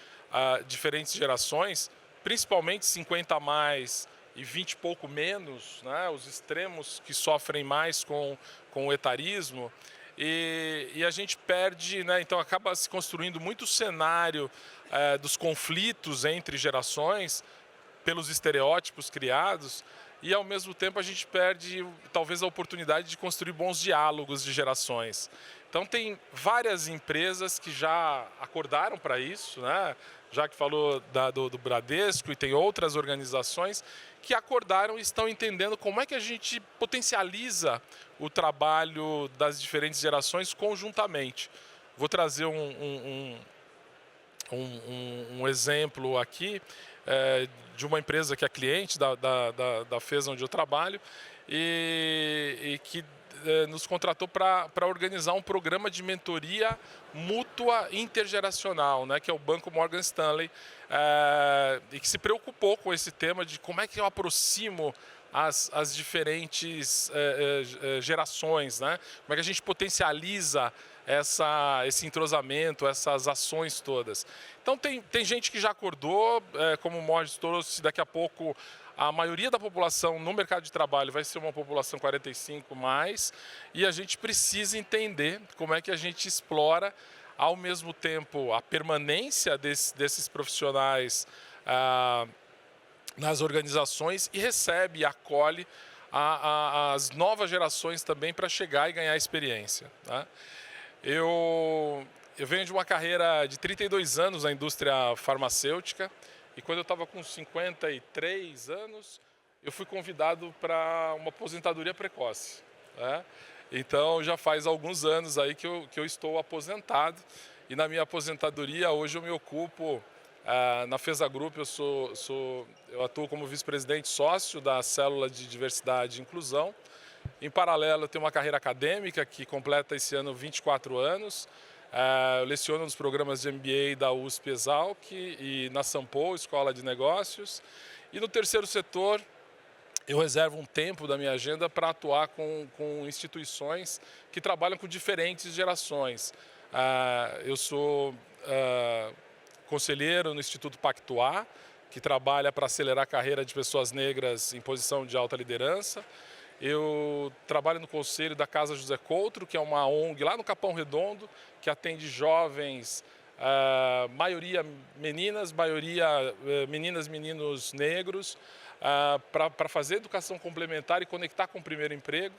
diferentes gerações, principalmente 50 a mais e 20 e pouco menos, né? Os extremos que sofrem mais com o etarismo. E a gente perde, né? Então acaba se construindo muito cenário dos conflitos entre gerações pelos estereótipos criados, e ao mesmo tempo a gente perde talvez a oportunidade de construir bons diálogos de gerações. Então tem várias empresas que já acordaram para isso, né? Já que falou do Bradesco, e tem outras organizações que acordaram e estão entendendo como é que a gente potencializa o trabalho das diferentes gerações conjuntamente. Vou trazer um exemplo aqui de uma empresa que é cliente da FESA, onde eu trabalho, e que nos contratou para organizar um programa de mentoria mútua intergeracional, né, que é o Banco Morgan Stanley, e que se preocupou com esse tema de como é que eu aproximo as diferentes gerações, né? Como é que a gente potencializa esse entrosamento, essas ações todas. Então tem gente que já acordou, como o Morris trouxe, daqui a pouco a maioria da população no mercado de trabalho vai ser uma população 45 mais, e a gente precisa entender como é que a gente explora ao mesmo tempo a permanência desses profissionais nas organizações, e recebe e acolhe as novas gerações também para chegar e ganhar experiência, tá? Eu venho de uma carreira de 32 anos na indústria farmacêutica, e quando eu estava com 53 anos, eu fui convidado para uma aposentadoria precoce, né? Então já faz alguns anos aí que eu estou aposentado, e na minha aposentadoria hoje eu me ocupo na FESA Group. Eu atuo como vice-presidente sócio da célula de diversidade e inclusão. Em paralelo, eu tenho uma carreira acadêmica que completa esse ano 24 anos. Eu leciono nos programas de MBA da USP Exalc e na Sampo, Escola de Negócios. E no terceiro setor, eu reservo um tempo da minha agenda para atuar com instituições que trabalham com diferentes gerações. Eu sou conselheiro no Instituto Pactuar, que trabalha para acelerar a carreira de pessoas negras em posição de alta liderança. Eu trabalho no conselho da Casa José Coutro, que é uma ONG lá no Capão Redondo, que atende jovens, maioria meninas, meninas e meninos negros, para fazer educação complementar e conectar com o primeiro emprego.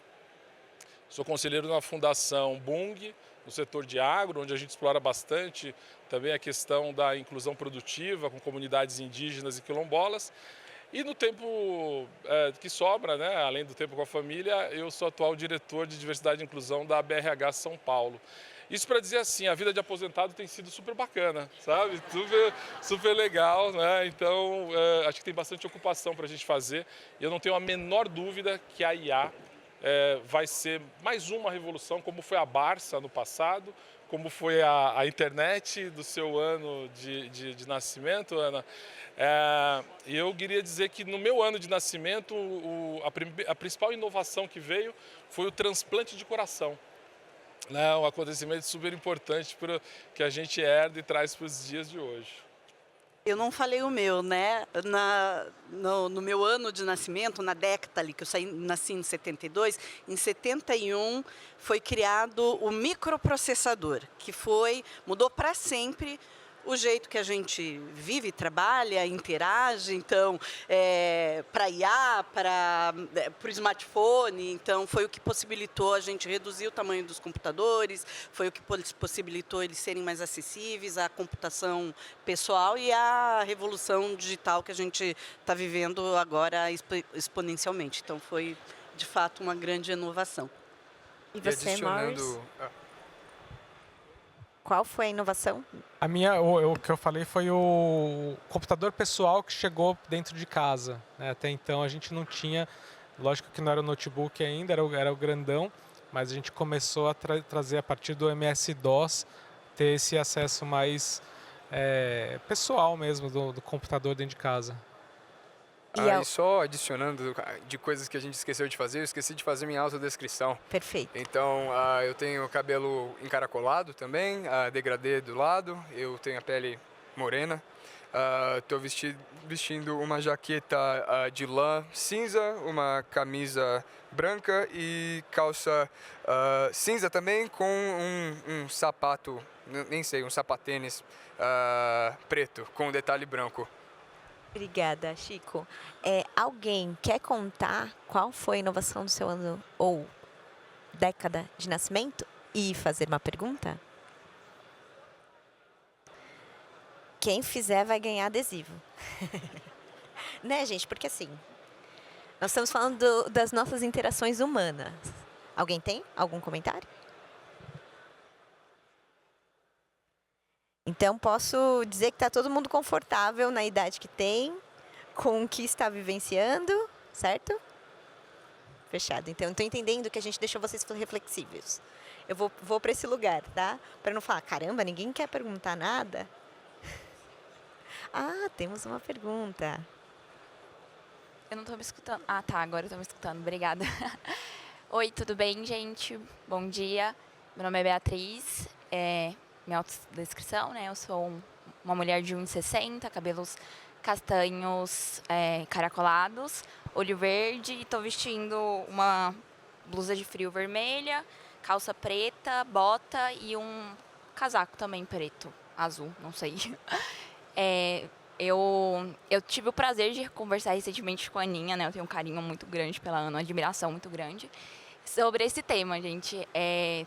Sou conselheiro na Fundação Bung, no setor de agro, onde a gente explora bastante também a questão da inclusão produtiva com comunidades indígenas e quilombolas. E no tempo que sobra, né, além do tempo com a família, eu sou atual diretor de diversidade e inclusão da BRH São Paulo. Isso para dizer assim, a vida de aposentado tem sido super bacana, sabe? Super legal, né? Então, acho que tem bastante ocupação para a gente fazer. E eu não tenho a menor dúvida que a IA vai ser mais uma revolução, como foi a Barça no passado, como foi a internet do seu ano de nascimento, Ana. E eu queria dizer que no meu ano de nascimento, a principal inovação que veio foi o transplante de coração. Um acontecimento super importante que a gente herda e traz para os dias de hoje. Eu não falei o meu, né? No meu ano de nascimento, na década ali, que eu nasci em 72, em 71 foi criado o microprocessador, que mudou para sempre o jeito que a gente vive, trabalha, interage. Então, para IA, para o smartphone, então foi o que possibilitou a gente reduzir o tamanho dos computadores, foi o que possibilitou eles serem mais acessíveis, a computação pessoal e a revolução digital que a gente está vivendo agora exponencialmente. Então, foi, de fato, uma grande inovação. E você, Morris? Qual foi a inovação? A minha, o que eu falei foi o computador pessoal que chegou dentro de casa, né? Até então a gente não tinha, lógico que não era o notebook ainda, era o grandão, mas a gente começou a trazer a partir do MS-DOS, ter esse acesso mais pessoal mesmo do computador dentro de casa. Aí só adicionando de coisas que a gente esqueceu de fazer, eu esqueci de fazer minha autodescrição. Perfeito. Então, eu tenho cabelo encaracolado também, degradê do lado, eu tenho a pele morena. Estou vestindo uma jaqueta de lã cinza, uma camisa branca e calça cinza também com um sapato, nem sei, um sapatênis preto com um detalhe branco. Obrigada, Chico. Alguém quer contar qual foi a inovação do seu ano ou década de nascimento e fazer uma pergunta? Quem fizer vai ganhar adesivo. Né, gente? Porque assim, nós estamos falando das nossas interações humanas. Alguém tem algum comentário? Então, posso dizer que está todo mundo confortável na idade que tem, com o que está vivenciando, certo? Fechado. Então, estou entendendo que a gente deixou vocês reflexivos. Eu vou para esse lugar, tá? Para não falar, caramba, ninguém quer perguntar nada. Temos uma pergunta. Eu não estou me escutando. Tá, agora eu estou me escutando. Obrigada. Oi, tudo bem, gente? Bom dia. Meu nome é Beatriz. Minha autodescrição, né? Eu sou uma mulher de 1,60, cabelos castanhos caracolados, olho verde, e estou vestindo uma blusa de frio vermelha, calça preta, bota e um casaco também preto, azul, não sei. Eu tive o prazer de conversar recentemente com a Aninha, né? Eu tenho um carinho muito grande pela Ana, uma admiração muito grande sobre esse tema, gente.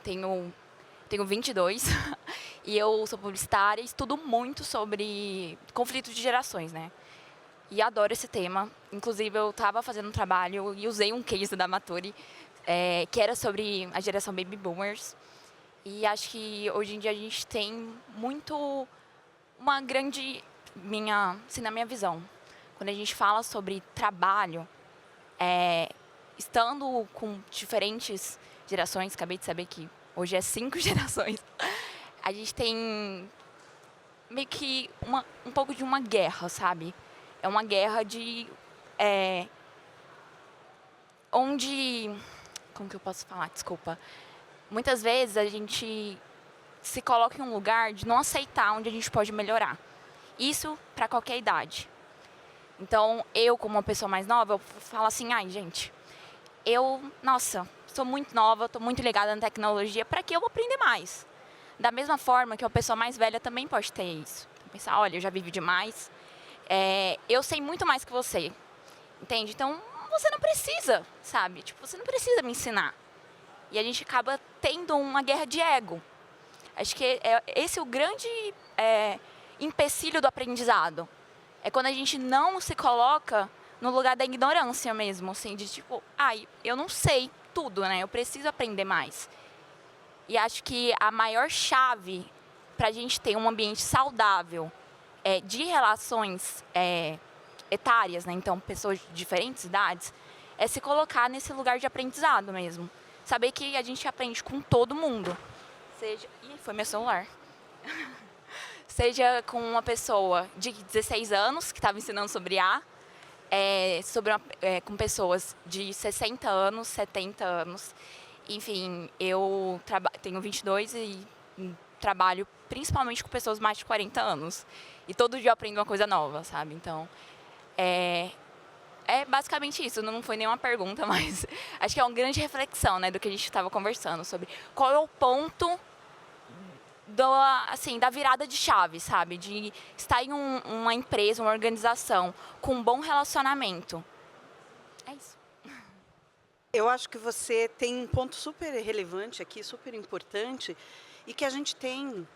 Tenho 22 e eu sou publicitária e estudo muito sobre conflitos de gerações, né? E adoro esse tema. Inclusive, eu estava fazendo um trabalho e usei um case da Maturi, que era sobre a geração Baby Boomers. E acho que hoje em dia a gente tem muito uma grande... na minha visão, quando a gente fala sobre trabalho, estando com diferentes gerações, acabei de saber que hoje é 5 gerações, a gente tem meio que um pouco de uma guerra, sabe? É uma guerra de... onde... Como que eu posso falar? Desculpa. Muitas vezes a gente se coloca em um lugar de não aceitar onde a gente pode melhorar. Isso para qualquer idade. Então, eu, como uma pessoa mais nova, eu falo assim, gente, sou muito nova, estou muito ligada na tecnologia, para que eu vou aprender mais? Da mesma forma que uma pessoa mais velha também pode ter isso. Então, pensar, olha, eu já vivi demais, eu sei muito mais que você, entende? Então, você não precisa, sabe? Você não precisa me ensinar. E a gente acaba tendo uma guerra de ego. Acho que esse é o grande empecilho do aprendizado. É quando a gente não se coloca no lugar da ignorância mesmo, assim, de eu não sei tudo, né? Eu preciso aprender mais. E acho que a maior chave para a gente ter um ambiente saudável de relações etárias, né? Então, pessoas de diferentes idades, é se colocar nesse lugar de aprendizado mesmo. Saber que a gente aprende com todo mundo. Foi meu celular. Seja com uma pessoa de 16 anos, que estava ensinando sobre com pessoas de 60 anos, 70 anos. Enfim, eu tenho 22 e trabalho principalmente com pessoas mais de 40 anos. E todo dia eu aprendo uma coisa nova, sabe? Então, é basicamente isso. Não foi nenhuma pergunta, mas acho que é uma grande reflexão, né, do que a gente estava conversando, sobre qual é o ponto da virada de chave, sabe? De estar em uma empresa, uma organização com um bom relacionamento. É isso. Eu acho que você tem um ponto super relevante aqui, super importante, e que a gente tem,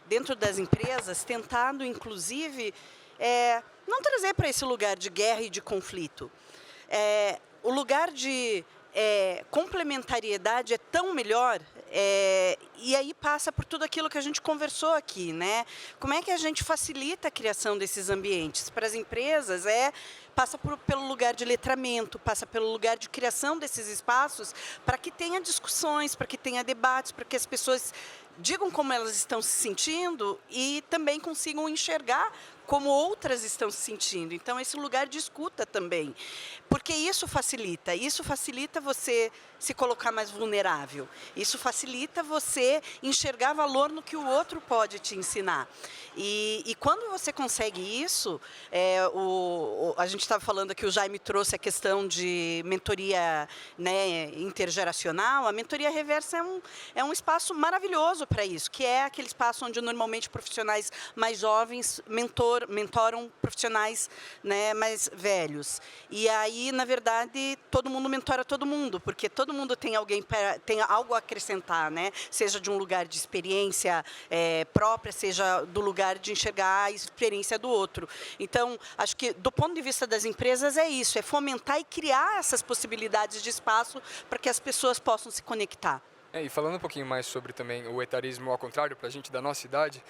dentro das empresas, tentado, inclusive, não trazer para esse lugar de guerra e de conflito. O lugar de complementariedade é tão melhor, e aí passa por tudo aquilo que a gente conversou aqui, né? Como é que a gente facilita a criação desses ambientes? Para as empresas, passa pelo lugar de letramento, passa pelo lugar de criação desses espaços para que tenha discussões, para que tenha debates, para que as pessoas digam como elas estão se sentindo e também consigam enxergar como outras estão se sentindo. Então, esse lugar de escuta também, porque isso facilita você se colocar mais vulnerável, isso facilita você enxergar valor no que o outro pode te ensinar. E quando você consegue isso, a gente estava falando aqui, o Jaime trouxe a questão de mentoria, né, intergeracional. A mentoria reversa é um espaço maravilhoso para isso, que é aquele espaço onde normalmente profissionais mais jovens mentoram profissionais, né, mais velhos. E aí, na verdade, todo mundo mentora todo mundo, porque todo mundo tem tem algo a acrescentar, né? Seja de um lugar de experiência própria, seja do lugar de enxergar a experiência do outro. Então, acho que do ponto de vista das empresas é isso, é fomentar e criar essas possibilidades de espaço para que as pessoas possam se conectar. E falando um pouquinho mais sobre também o etarismo ao contrário, para a gente da nossa idade,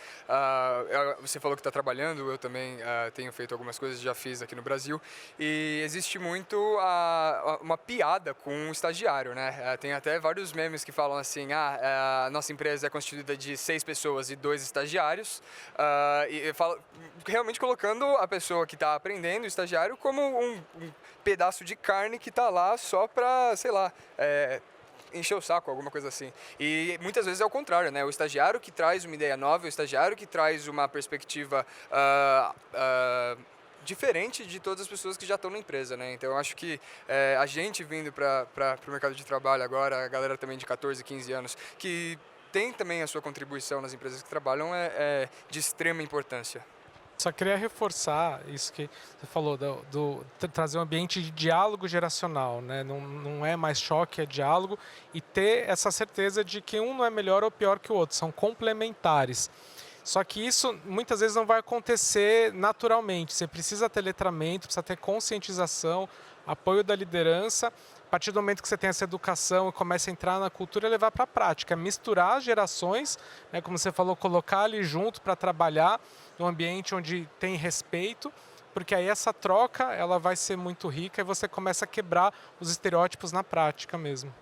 você falou que está trabalhando, eu também tenho feito algumas coisas, já fiz aqui no Brasil, e existe muito uma piada com o estagiário, né? Tem até vários memes que falam assim, a nossa empresa é constituída de 6 pessoas e 2 estagiários, realmente colocando a pessoa que está aprendendo, o estagiário, como um pedaço de carne que está lá só para, sei lá, encher o saco, alguma coisa assim. E muitas vezes é o contrário, né? O estagiário que traz uma ideia nova, o estagiário que traz uma perspectiva diferente de todas as pessoas que já estão na empresa, né? Então eu acho que a gente vindo para o mercado de trabalho agora, a galera também de 14, 15 anos, que tem também a sua contribuição nas empresas que trabalham, é de extrema importância. Só queria reforçar isso que você falou, trazer um ambiente de diálogo geracional, né? Não é mais choque, é diálogo, e ter essa certeza de que um não é melhor ou pior que o outro, são complementares. Só que isso muitas vezes não vai acontecer naturalmente, você precisa ter letramento, precisa ter conscientização, apoio da liderança. A partir do momento que você tem essa educação e começa a entrar na cultura, é levar para a prática, misturar as gerações, né, como você falou, colocar ali junto para trabalhar num ambiente onde tem respeito, porque aí essa troca ela vai ser muito rica e você começa a quebrar os estereótipos na prática mesmo.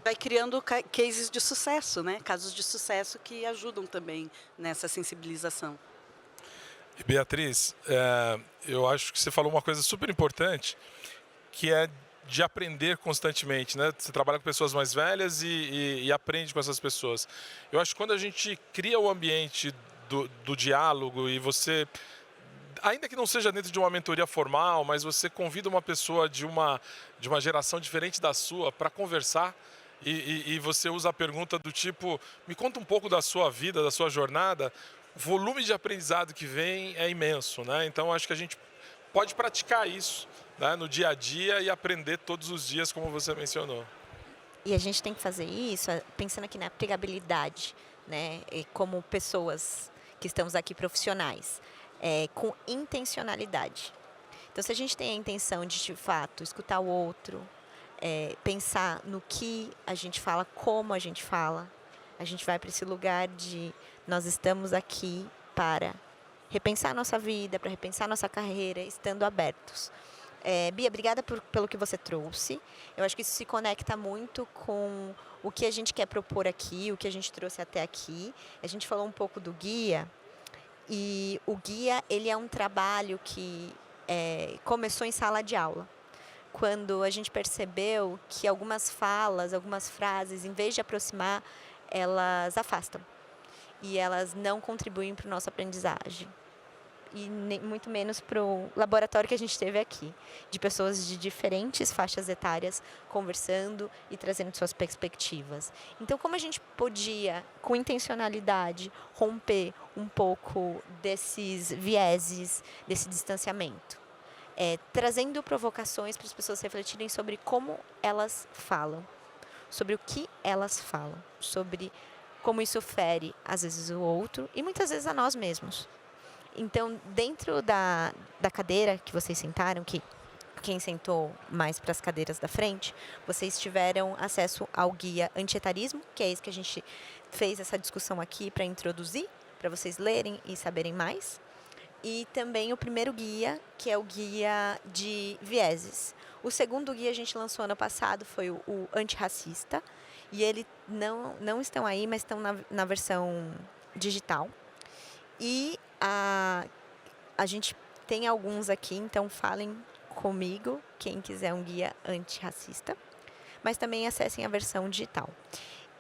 Vai criando cases de sucesso, né? Casos de sucesso que ajudam também nessa sensibilização. E Beatriz, eu acho que você falou uma coisa super importante, que é de aprender constantemente, né? Você trabalha com pessoas mais velhas e aprende com essas pessoas. Eu acho que quando a gente cria o ambiente do diálogo e você, ainda que não seja dentro de uma mentoria formal, mas você convida uma pessoa de uma geração diferente da sua para conversar e você usa a pergunta do tipo, me conta um pouco da sua vida, da sua jornada, o volume de aprendizado que vem é imenso, né? Então acho que a gente pode praticar isso, né, no dia a dia e aprender todos os dias, como você mencionou. E a gente tem que fazer isso pensando aqui na aplicabilidade, né? E como pessoas que estamos aqui profissionais, com intencionalidade. Então, se a gente tem a intenção de fato, escutar o outro, pensar no que a gente fala, como a gente fala, a gente vai para esse lugar de nós estamos aqui para repensar a nossa vida, para repensar a nossa carreira, estando abertos. Bia, obrigada pelo que você trouxe. Eu acho que isso se conecta muito com o que a gente quer propor aqui, o que a gente trouxe até aqui. A gente falou um pouco do guia, e o guia ele é um trabalho que começou em sala de aula, quando a gente percebeu que algumas falas, algumas frases, em vez de aproximar, elas afastam. E elas não contribuem para a nossa aprendizagem. E muito menos para o laboratório que a gente teve aqui, de pessoas de diferentes faixas etárias conversando e trazendo suas perspectivas. Então, como a gente podia, com intencionalidade, romper um pouco desses vieses, desse distanciamento? Trazendo provocações para as pessoas refletirem sobre como elas falam, sobre o que elas falam, sobre como isso fere, às vezes, o outro e muitas vezes a nós mesmos. Então, dentro da cadeira que vocês sentaram, que quem sentou mais para as cadeiras da frente, vocês tiveram acesso ao guia antietarismo, que é esse que a gente fez essa discussão aqui para introduzir, para vocês lerem e saberem mais. E também o primeiro guia, que é o guia de vieses. O segundo guia a gente lançou ano passado, foi o antirracista, e ele não estão aí, mas estão na versão digital. E a gente tem alguns aqui, então falem comigo, quem quiser um guia antirracista, mas também acessem a versão digital.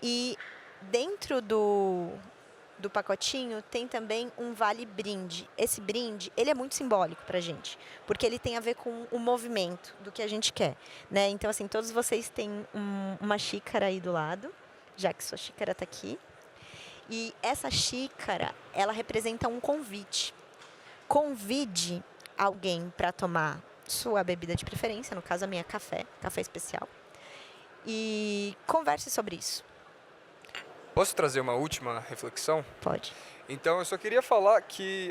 E dentro do pacotinho tem também um vale brinde. Esse brinde, ele é muito simbólico pra gente, porque ele tem a ver com o movimento do que a gente quer, né? Então, assim, todos vocês têm uma xícara aí do lado, já que sua xícara tá aqui. E essa xícara, ela representa um convite. Convide alguém para tomar sua bebida de preferência, no caso a minha café especial, e converse sobre isso. Posso trazer uma última reflexão? Pode. Então, eu só queria falar que,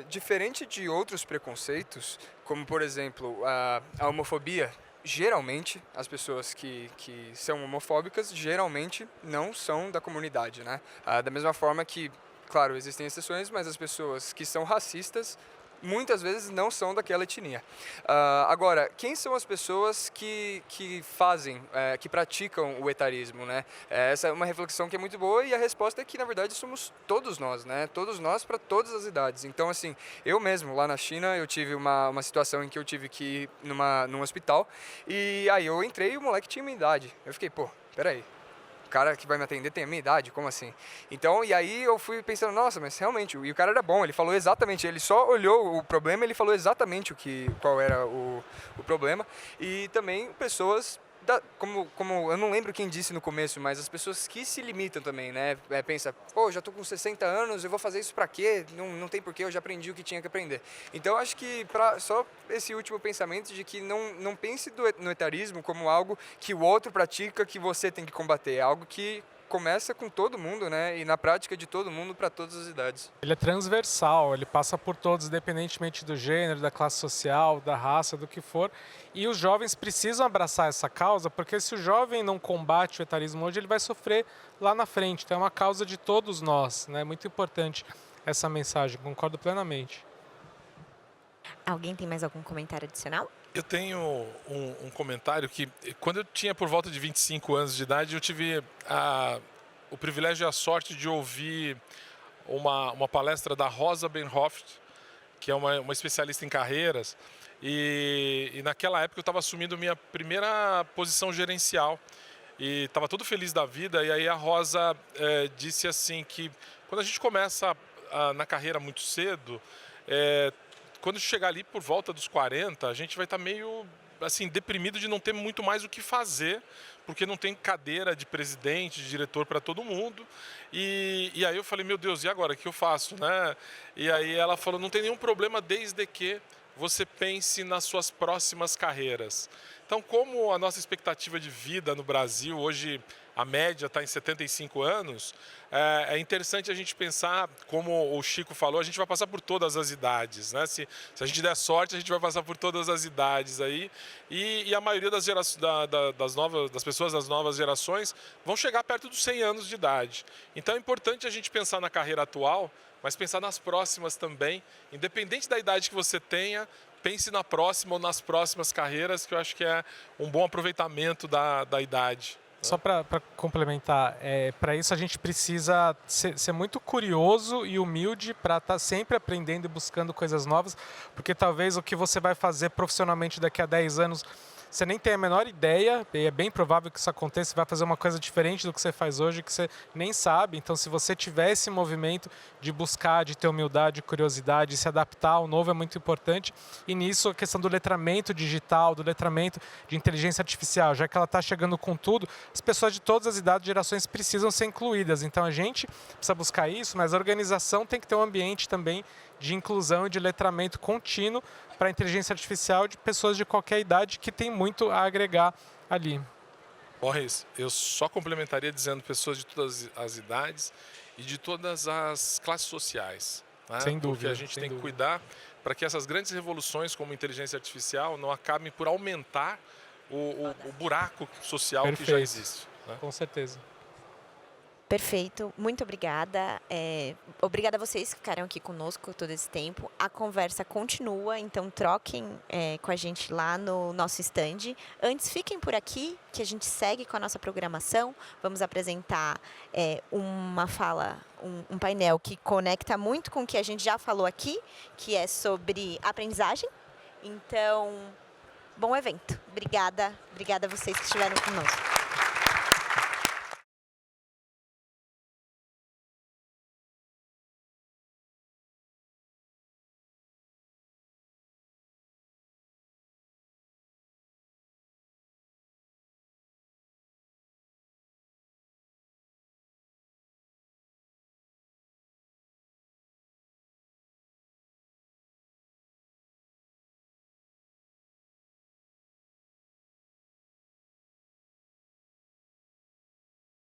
diferente de outros preconceitos, como, por exemplo, a homofobia, geralmente, as pessoas que são homofóbicas, geralmente não são da comunidade, né? Da mesma forma que, claro, existem exceções, mas as pessoas que são racistas, muitas vezes não são daquela etnia. Agora, quem são as pessoas que fazem, que praticam o etarismo, né? Essa é uma reflexão que é muito boa e a resposta é que, na verdade, somos todos nós, né? Todos nós para todas as idades. Então, assim, eu mesmo, lá na China, eu tive uma situação em que eu tive que ir num hospital e aí eu entrei e o moleque tinha minha idade. Eu fiquei, pô, peraí. O cara que vai me atender tem a minha idade, como assim? Então, e aí eu fui pensando, nossa, mas realmente, e o cara era bom, ele falou exatamente, ele só olhou o problema, ele falou exatamente qual era o problema. E também pessoas, como eu não lembro quem disse no começo, mas as pessoas que se limitam também, né? Pensa, pô, já tô com 60 anos, eu vou fazer isso pra quê? Não tem porquê, eu já aprendi o que tinha que aprender. Então, acho que só esse último pensamento de que não pense no etarismo como algo que o outro pratica, que você tem que combater. É algo que começa com todo mundo, né? E na prática de todo mundo para todas as idades. Ele é transversal, ele passa por todos, independentemente do gênero, da classe social, da raça, do que for. E os jovens precisam abraçar essa causa, porque se o jovem não combate o etarismo hoje, ele vai sofrer lá na frente. Então é uma causa de todos nós, né? Muito importante essa mensagem, concordo plenamente. Alguém tem mais algum comentário adicional? Eu tenho um comentário que, quando eu tinha por volta de 25 anos de idade, eu tive o privilégio e a sorte de ouvir uma palestra da Rosa Benhoft, que é uma especialista em carreiras, e naquela época eu estava assumindo minha primeira posição gerencial e estava todo feliz da vida, e aí a Rosa disse assim que quando a gente começa na carreira muito cedo, quando chegar ali por volta dos 40, a gente vai estar meio assim, deprimido de não ter muito mais o que fazer, porque não tem cadeira de presidente, de diretor para todo mundo. E aí eu falei, meu Deus, e agora, o que eu faço, né? E aí ela falou, não tem nenhum problema desde que você pense nas suas próximas carreiras. Então, como a nossa expectativa de vida no Brasil, hoje a média está em 75 anos, é interessante a gente pensar, como o Chico falou, a gente vai passar por todas as idades, né? Se a gente der sorte, a gente vai passar por todas as idades aí, e a maioria das pessoas das novas gerações vão chegar perto dos 100 anos de idade. Então é importante a gente pensar na carreira atual, mas pensar nas próximas também, independente da idade que você tenha, pense na próxima ou nas próximas carreiras, que eu acho que é um bom aproveitamento da idade. Só para complementar, para isso a gente precisa ser muito curioso e humilde para estar sempre aprendendo e buscando coisas novas, porque talvez o que você vai fazer profissionalmente daqui a 10 anos, você nem tem a menor ideia, e é bem provável que isso aconteça, você vai fazer uma coisa diferente do que você faz hoje, que você nem sabe. Então, se você tiver esse movimento de buscar, de ter humildade, curiosidade, de se adaptar ao novo é muito importante. E nisso, a questão do letramento digital, do letramento de inteligência artificial, já que ela está chegando com tudo, as pessoas de todas as idades e gerações precisam ser incluídas. Então, a gente precisa buscar isso, mas a organização tem que ter um ambiente também de inclusão e de letramento contínuo para a inteligência artificial de pessoas de qualquer idade que tem muito a agregar ali. Morris, eu só complementaria dizendo pessoas de todas as idades e de todas as classes sociais. Né? Sem dúvida. Porque a gente tem que cuidar para que essas grandes revoluções como a inteligência artificial não acabem por aumentar o buraco social que já existe. Né? Com certeza. Perfeito, muito obrigada. Obrigada a vocês que ficaram aqui conosco todo esse tempo. A conversa continua, então troquem com a gente lá no nosso stand. Antes, fiquem por aqui, que a gente segue com a nossa programação. Vamos apresentar uma fala, um painel que conecta muito com o que a gente já falou aqui, que é sobre aprendizagem. Então, bom evento. Obrigada a vocês que estiveram conosco.